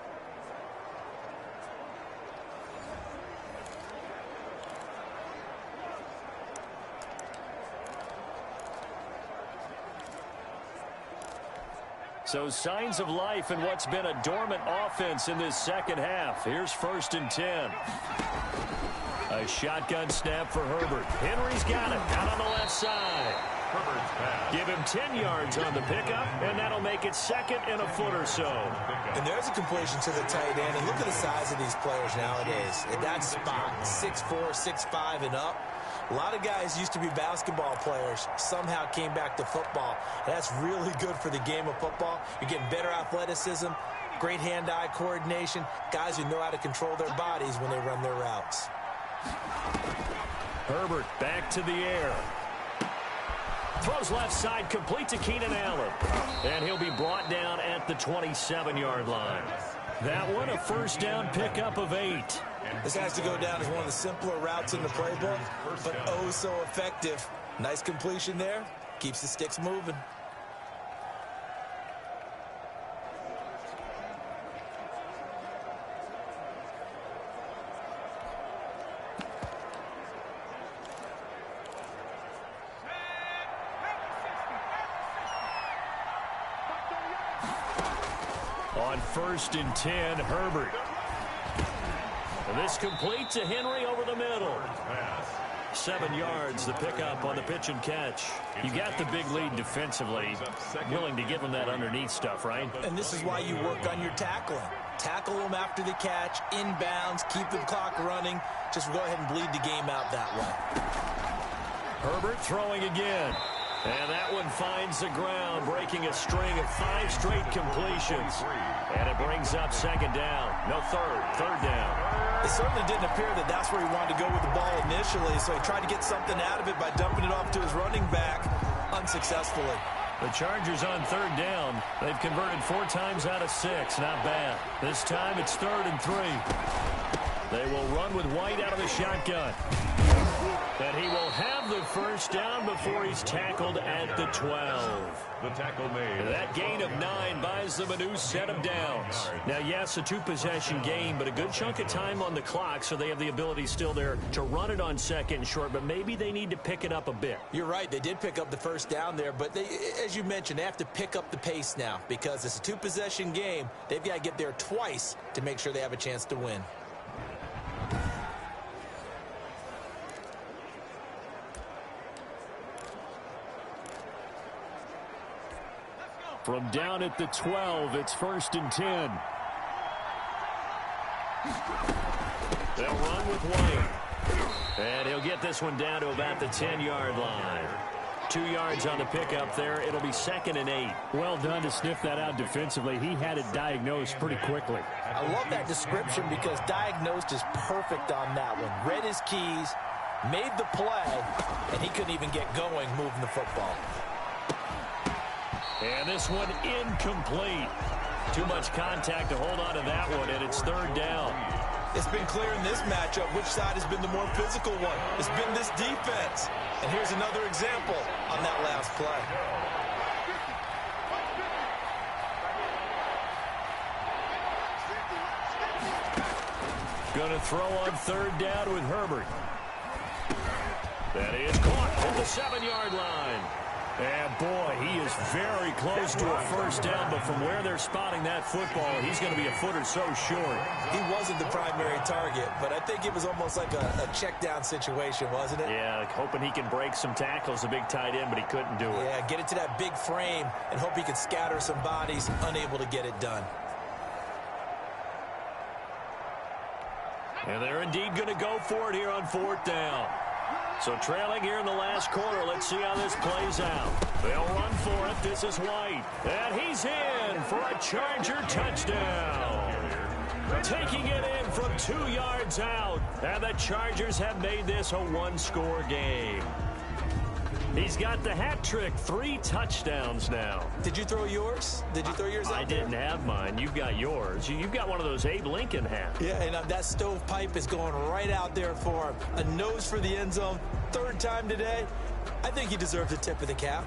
So signs of life in what's been a dormant offense in this second half. Here's 1st and 10. A shotgun snap for Herbert. Henry's got it out on the left side. Give him 10 yards on the pickup, and that'll make it 2nd and a foot or so. And there's a completion to the tight end. And look at the size of these players nowadays. At that spot, 6'4", 6'5", and up. A lot of guys used to be basketball players, somehow came back to football. And that's really good for the game of football. You're getting better athleticism, great hand-eye coordination, guys who know how to control their bodies when they run their routes. Herbert back to the air. Throws left side, complete to Keenan Allen. And he'll be brought down at the 27-yard line. That one, a first down pickup of 8. This has to go down as one of the simpler routes in the playbook, but oh so effective. Nice completion there. Keeps the sticks moving. On 1st and 10, Herbert. And this complete to Henry over the middle. 7 yards, the pickup on the pitch and catch. You got the big lead defensively. Willing to give them that underneath stuff, right? And this is why you work on your tackling. Tackle them after the catch, inbounds, keep the clock running. Just go ahead and bleed the game out that way. Herbert throwing again. And that one finds the ground, breaking a string of 5 straight completions. And it brings up 2nd down. No, third down. It certainly didn't appear that that's where he wanted to go with the ball initially, so he tried to get something out of it by dumping it off to his running back unsuccessfully. The Chargers on 3rd down. They've converted 4 times out of 6. Not bad. This time it's 3rd and 3. They will run with White out of the shotgun. And he will have the first down before he's tackled at the 12. The tackle made. That gain of 9 buys them a new set of downs. Now, yes, a 2-possession game, but a good chunk of time on the clock, so they have the ability still there to run it on 2nd and short, but maybe they need to pick it up a bit. You're right. They did pick up the first down there, but they, as you mentioned, they have to pick up the pace now because it's a 2-possession game. They've got to get there twice to make sure they have a chance to win. From down at the 12, it's 1st and 10. They'll run with White. And he'll get this one down to about the 10-yard line. 2 yards on the pickup there. It'll be 2nd and 8. Well done to sniff that out defensively. He had it diagnosed pretty quickly. I love that description because diagnosed is perfect on that one. Read his keys, made the play, and he couldn't even get going moving the football. And this one incomplete. Too much contact to hold on to that one, and it's 3rd down. It's been clear in this matchup which side has been the more physical one. It's been this defense. And here's another example on that last play. Going to throw on third down with Herbert. That is caught at the 7-yard line. And boy, he is very close to a first down, but from where they're spotting that football, he's going to be a foot or so short. He wasn't the primary target, but I think it was almost like a check down situation, wasn't it? Yeah, hoping he can break some tackles, a big tight end, but he couldn't do it. Yeah, get it to that big frame and hope he can scatter some bodies, unable to get it done. And they're indeed going to go for it here on fourth down. So trailing here in the last quarter, let's see how this plays out. They'll run for it. This is White. And he's in for a Charger touchdown. Taking it in from 2 yards out. And the Chargers have made this a one-score game. He's got the hat trick, 3 touchdowns now. Did you throw yours? Did you throw yours out I didn't have mine. You've got yours. You've got one of those Abe Lincoln hats. Yeah, and that stovepipe is going right out there for him. A nose for the end zone. 3rd time today. I think he deserves a tip of the cap.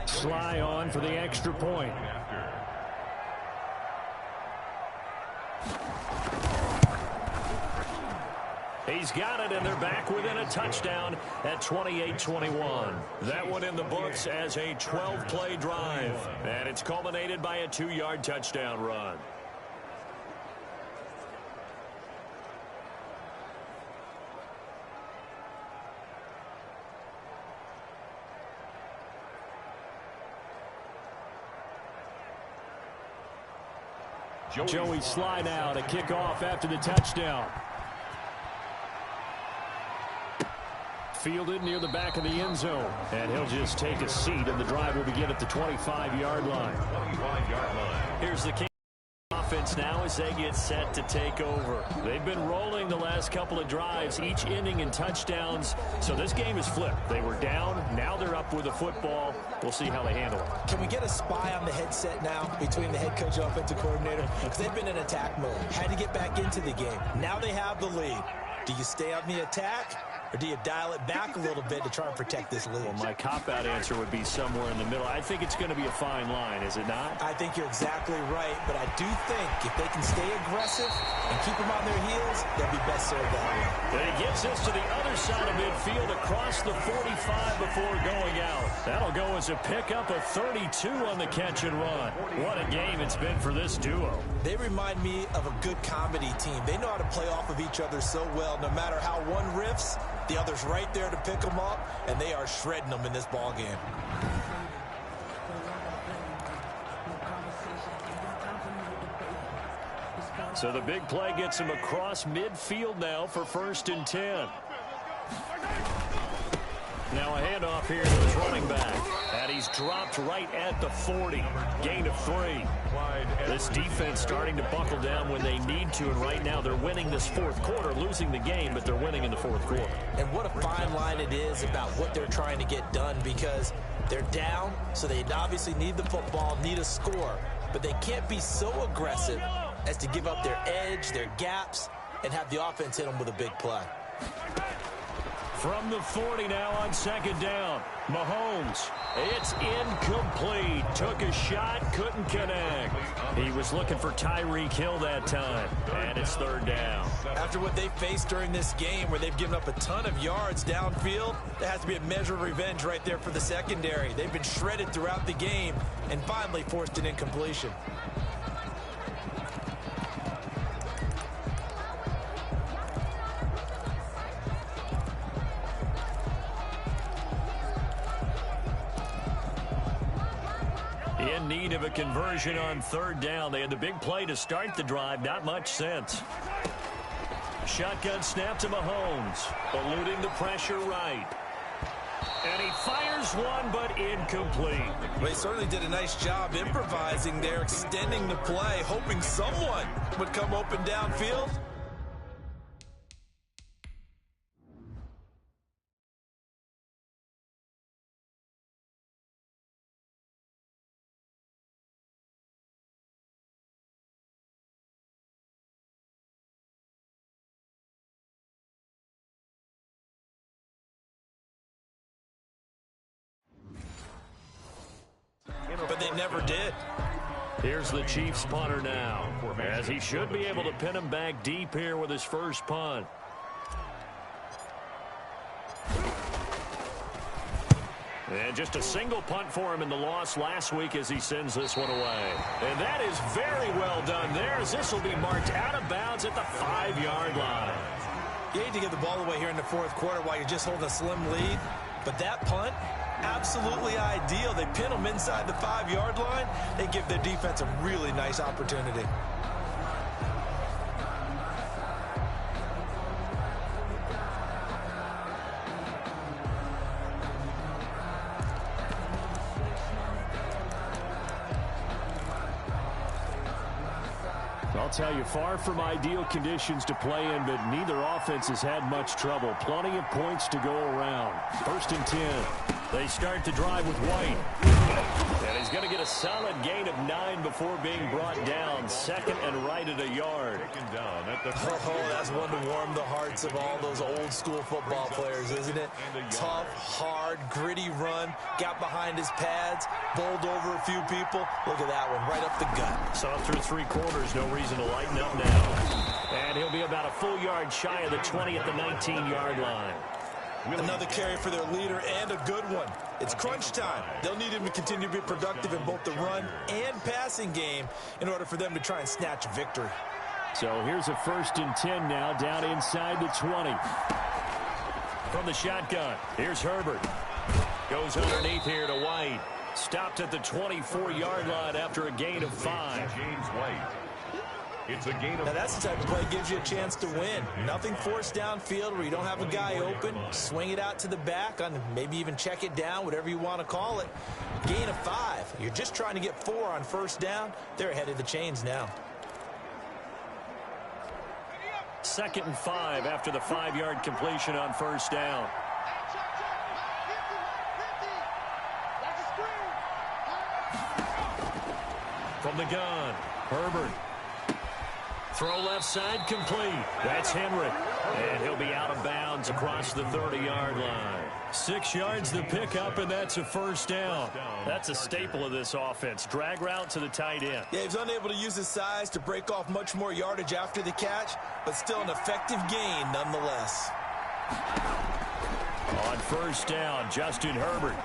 Sly on for the extra point. He's got it, and they're back within a touchdown at 28-21. That one in the books as a 12-play drive, and it's culminated by a 2-yard touchdown run. Joey Sly now to kick off after the touchdown. Fielded near the back of the end zone. And he'll just take a seat, and the drive will begin at the 25-yard line. Here's the offense now as they get set to take over. They've been rolling the last couple of drives, each ending in touchdowns. So this game is flipped. They were down. Now they're up with the football. We'll see how they handle it. Can we get a spy on the headset now between the head coach and offensive coordinator? Because they've been in attack mode. Had to get back into the game. Now they have the lead. Do you stay on the attack? Or do you dial it back a little bit to try and protect this lead? Well, my cop-out answer would be somewhere in the middle. I think it's going to be a fine line, is it not? I think you're exactly right, but I do think if they can stay aggressive and keep them on their heels, they'll be best served that way. And he gets us to the other side of midfield across the 45 before going out. That'll go as a pickup of 32 on the catch and run. What a game it's been for this duo. They remind me of a good comedy team. They know how to play off of each other so well. No matter how one riffs, the other's right there to pick them up, and they are shredding them in this ball game. So the big play gets him across midfield now for 1st and 10. Now a handoff here to his running back. And he's dropped right at the 40. Gain of 3. This defense starting to buckle down when they need to, and right now they're winning this 4th quarter, losing the game, but they're winning in the 4th quarter. And what a fine line it is about what they're trying to get done, because they're down, so they obviously need the football, need a score, but they can't be so aggressive as to give up their edge, their gaps, and have the offense hit them with a big play. From the 40 now on 2nd down. Mahomes. It's incomplete. Took a shot, couldn't connect. He was looking for Tyreek Hill that time. And it's 3rd down. After what they faced during this game where they've given up a ton of yards downfield, there has to be a measure of revenge right there for the secondary. They've been shredded throughout the game and finally forced an incompletion. In need of a conversion on 3rd down. They had the big play to start the drive. Not much sense. Shotgun snap to Mahomes. Eluding the pressure right. And he fires one, but incomplete. Well, he certainly did a nice job improvising there, extending the play, hoping someone would come open downfield. But they never did. Here's the Chiefs punter now, as he should be able to pin him back deep here with his first punt. And just a single punt for him in the loss last week as he sends this one away. And that is very well done there, as this will be marked out of bounds at the 5-yard line. You hate to give the ball away here in the fourth quarter while you're just holding a slim lead, but that punt, absolutely ideal. They pin them inside the 5-yard line. They give their defense a really nice opportunity. I'll tell you, far from ideal conditions to play in, but neither offense has had much trouble. Plenty of points to go around. 1st and 10. They start the drive with White. And he's going to get a solid gain of 9 before being brought down. 2nd and right at a yard. Oh, that's one to warm the hearts of all those old school football players, isn't it? Tough, hard, gritty run. Got behind his pads, bowled over a few people. Look at that one, right up the gut. Saw through 3 quarters, no reason to lighten up now. And he'll be about a full yard shy of the 20 at the 19-yard line. Another carry for their leader, and a good one. It's crunch time. They'll need him to continue to be productive in both the run and passing game in order for them to try and snatch a victory. So here's a 1st and 10 now, down inside the 20. From the shotgun, here's Herbert. Goes underneath here to White. Stopped at the 24-yard line after a gain of 5. James White. It's a gain of... Now that's the type of play that gives you a chance to win. Nothing forced downfield where you don't have a guy open. Swing it out to the back, on maybe even check it down, whatever you want to call it. Gain of 5. You're just trying to get 4 on 1st down. They're ahead of the chains now. 2nd and 5 after the 5-yard completion on 1st down. From the gun, Herbert. Throw left side complete. That's Henry. And he'll be out of bounds across the 30-yard line. 6 yards the pickup, and that's a 1st down. That's a staple of this offense. Drag route to the tight end. Yeah, he's unable to use his size to break off much more yardage after the catch, but still an effective gain nonetheless. On 1st down, Justin Herbert.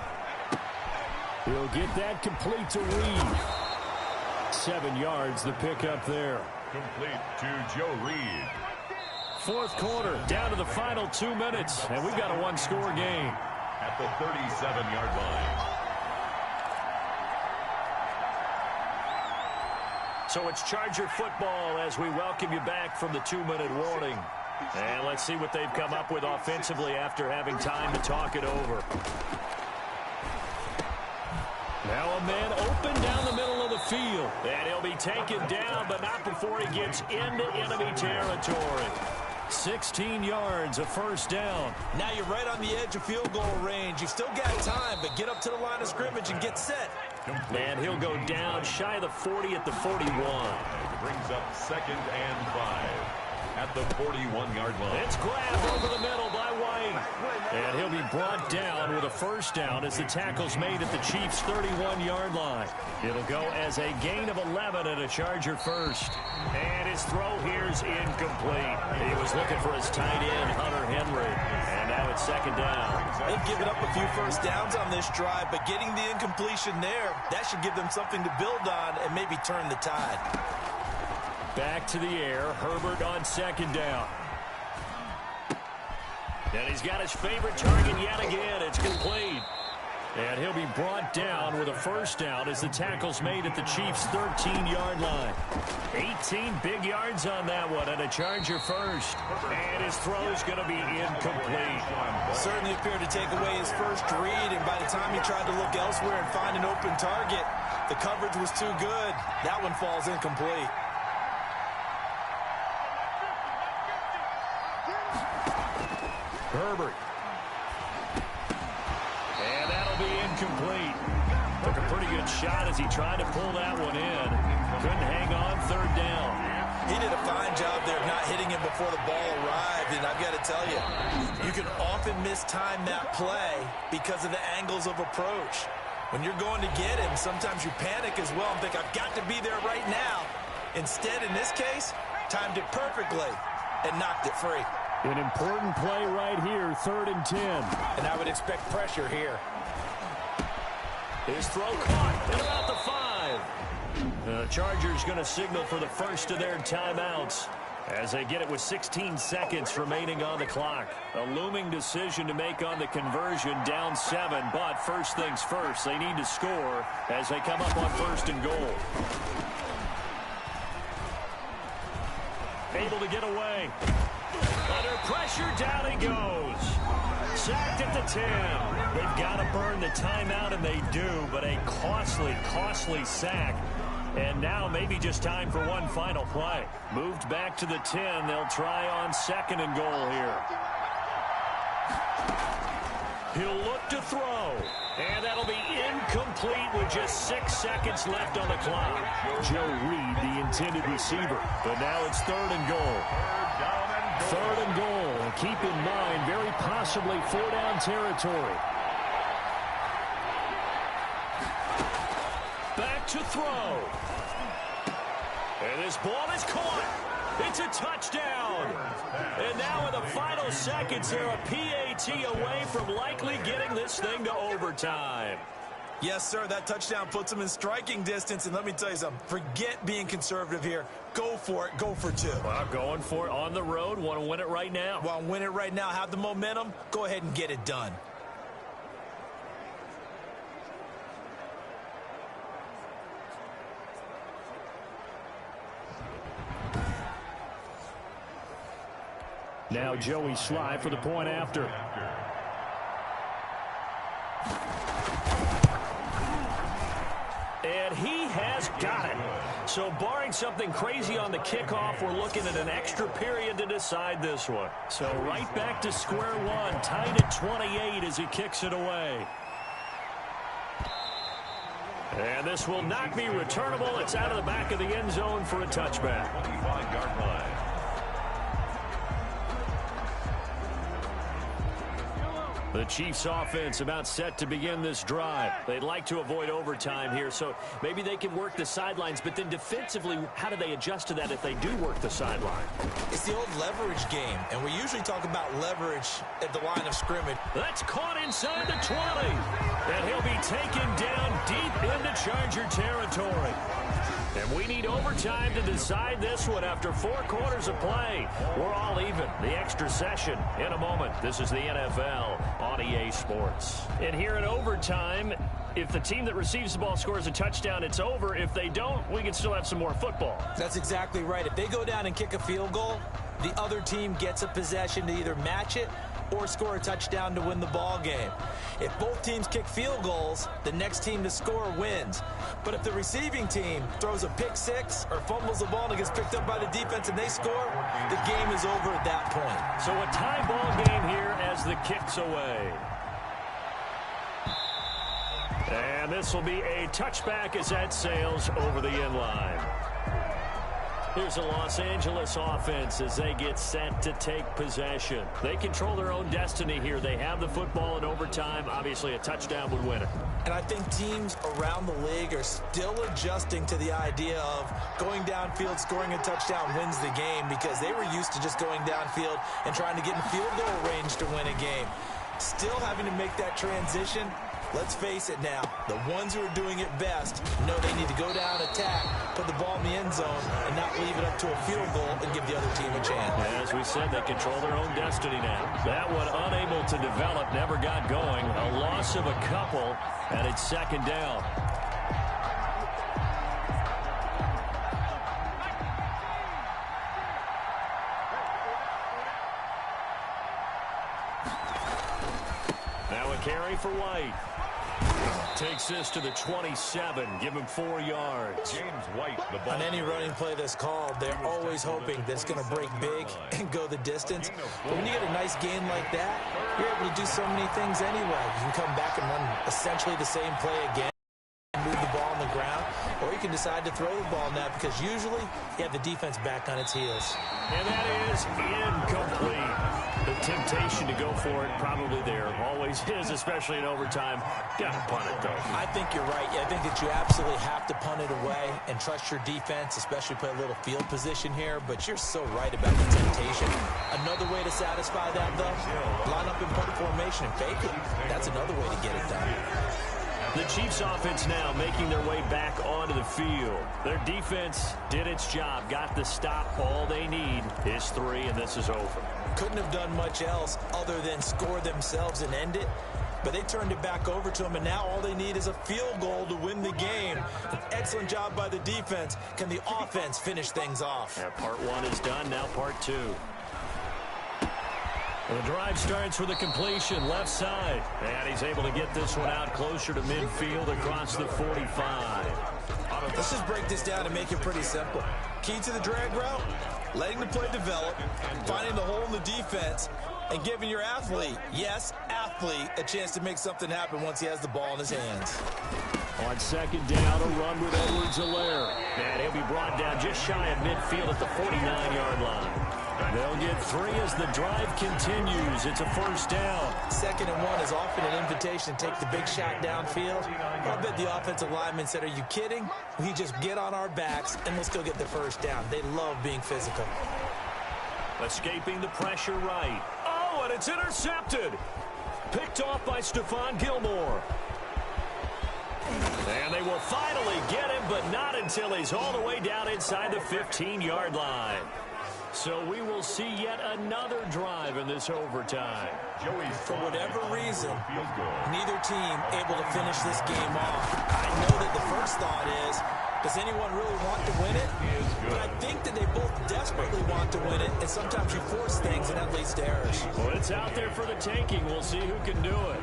He'll get that complete to Reed. 7 yards the pickup there. Complete to Joe Reed. 4th quarter, down to the final 2 minutes, and we've got a 1-score game. At the 37-yard line. So it's Charger football as we welcome you back from the 2-minute warning. And let's see what they've come up with offensively after having time to talk it over. Now a man open down the middle of the field. And he'll be taken down, but not before he gets into enemy territory. 16 yards, a 1st down. Now you're right on the edge of field goal range. You've still got time, but get up to the line of scrimmage and get set. And he'll go down shy of the 40 at the 41. Brings up 2nd and 5 at the 41-yard line. It's grabbed over the middle by White. And he'll be brought down with a 1st down as the tackle's made at the Chiefs' 31-yard line. It'll go as a gain of 11 and a Charger 1st. And his throw here's incomplete. He was looking for his tight end, Hunter Henry. And now it's 2nd down. They've given up a few 1st downs on this drive, but getting the incompletion there, that should give them something to build on and maybe turn the tide. Back to the air, Herbert on 2nd down. And he's got his favorite target yet again. It's complete. And he'll be brought down with a first down as the tackle's made at the Chiefs' 13-yard line. 18 big yards on that one, and a Charger first. And his throw's going to be incomplete. Certainly appeared to take away his first read, and by the time he tried to look elsewhere and find an open target, the coverage was too good. That one falls incomplete. Herbert. And that'll be incomplete. Took a pretty good shot as he tried to pull that one in. Couldn't hang on, third down. He did a fine job there of not hitting him before the ball arrived, and I've got to tell you, you can often mistime that play because of the angles of approach. When you're going to get him, sometimes you panic as well and think, I've got to be there right now. Instead, in this case, timed it perfectly and knocked it free. An important play right here, 3rd and 10. And I would expect pressure here. His throw caught at about the 5. The Chargers going to signal for the first of their timeouts as they get it with 16 seconds remaining on the clock. A looming decision to make on the conversion, down 7, but first things first, they need to score as they come up on 1st and goal. Able to get away. Under pressure, down he goes. Sacked at the 10. They've got to burn the timeout, and they do, but a costly sack. And now maybe just time for one final play. Moved back to the 10. They'll try on 2nd and goal here. He'll look to throw. And that'll be incomplete with just 6 seconds left on the clock. Joe Reed, the intended receiver. But now it's 3rd and goal. 3rd and goal. Keep in mind, very possibly 4-down territory. Back to throw. And this ball is caught. It's a touchdown. And now in the final seconds, they're a PAT away from likely getting this thing to overtime. Yes, sir, that touchdown puts them in striking distance. And let me tell you something, forget being conservative here. Go for it. Go for 2. Well, going for it on the road. Want to win it right now. Want to win it right now, have the momentum, go ahead and get it done. Now Joey Sly for the point after. And he has got it. So barring something crazy on the kickoff, we're looking at an extra period to decide this one. So right back to square one, tied at 28 as he kicks it away. And this will not be returnable. It's out of the back of the end zone for a touchback. 25-yard line. The Chiefs offense about set to begin this drive. They'd like to avoid overtime here, so maybe they can work the sidelines, but then defensively, how do they adjust to that if they do work the sideline? It's the old leverage game, and we usually talk about leverage at the line of scrimmage. That's caught inside the 20, and he'll be taken down deep into Charger territory. And we need overtime to decide this one after 4 quarters of play. We're all even. The extra session in a moment. This is the NFL on EA Sports. And here in overtime, if the team that receives the ball scores a touchdown, it's over. If they don't, we can still have some more football. That's exactly right. If they go down and kick a field goal, the other team gets a possession to either match it or score a touchdown to win the ball game. If both teams kick field goals, the next team to score wins. But if the receiving team throws a pick six or fumbles the ball and it gets picked up by the defense and they score, the game is over at that point. So a tie ball game here as the kick's away. And this will be a touchback as that sails over the end line. Here's the Los Angeles offense as they get set to take possession. They control their own destiny here. They have the football in overtime. Obviously, a touchdown would win it. And I think teams around the league are still adjusting to the idea of going downfield, scoring a touchdown wins the game, because they were used to just going downfield and trying to get in field goal range to win a game. Still having to make that transition, let's face it now, the ones who are doing it best know they need to go down, attack, put the ball in the end zone, and not leave it up to a field goal and give the other team a chance. As we said, they control their own destiny now. That one unable to develop, never got going. A loss of a couple, and it's second down. Now a carry for White. Takes this to the 27. Give him 4 yards. James White, the ball. On any running play that's called, they're always hoping that it's going to break big and go the distance. But when you get a nice gain like that, you're able to do so many things anyway. You can come back and run essentially the same play again, move the ball on the ground, or you can decide to throw the ball now because usually you have the defense back on its heels. And that is incomplete. The temptation to go for it probably there. Always is, especially in overtime. Gotta punt it, though. I think you're right. I think that you absolutely have to punt it away and trust your defense, especially play a little field position here. But you're so right about the temptation. Another way to satisfy that, though, line up in punt formation and fake it. That's another way to get it done. The Chiefs offense now making their way back onto the field. Their defense did its job, got the stop. All they need is 3, and this is over. Couldn't have done much else other than score themselves and end it. But they turned it back over to them, and now all they need is a field goal to win the game. An excellent job by the defense. Can the offense finish things off? Yeah, part 1 is done, now part 2. The drive starts with a completion left side. And he's able to get this one out closer to midfield across the 45. Let's just break this down and make it pretty simple. Key to the drag route, letting the play develop, finding the hole in the defense, and giving your athlete, yes, athlete, a chance to make something happen once he has the ball in his hands. On second down, a run with Edwards-Helaire. And he'll be brought down just shy of midfield at the 49-yard line. They'll get 3 as the drive continues. It's a first down. 2nd and 1 is often an invitation to take the big shot downfield. I bet the offensive lineman said, are you kidding? We just get on our backs and we'll still get the first down. They love being physical. Escaping the pressure right. Oh, and it's intercepted. Picked off by Stephon Gilmore. And they will finally get him, but not until he's all the way down inside the 15-yard line. So we will see yet another drive in this overtime. For whatever reason, neither team able to finish this game off. I know that the first thought is, does anyone really want to win it? But I think that they both desperately want to win it, and sometimes you force things, and that leads to errors. Well, it's out there for the taking. We'll see who can do it.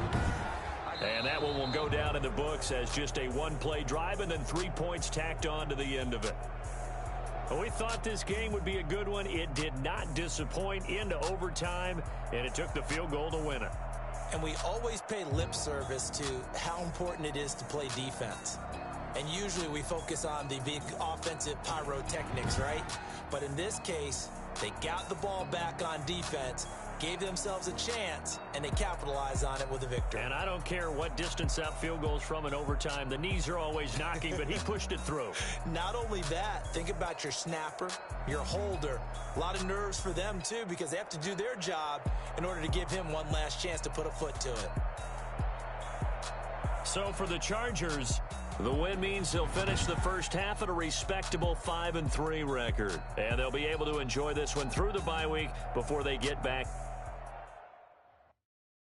And that one will go down in the books as just a one-play drive and then 3 points tacked on to the end of it. Well, we thought this game would be a good one. It did not disappoint into overtime, and it took the field goal to win it. And we always pay lip service to how important it is to play defense. And usually we focus on the big offensive pyrotechnics, right? But in this case, they got the ball back on defense, gave themselves a chance, and they capitalized on it with a victory. And I don't care what distance that field goes from in overtime. The knees are always knocking, but he pushed it through. Not only that, think about your snapper, your holder. A lot of nerves for them, too, because they have to do their job in order to give him one last chance to put a foot to it. So for the Chargers, the win means they'll finish the first half at a respectable 5-3 record. And they'll be able to enjoy this one through the bye week before they get back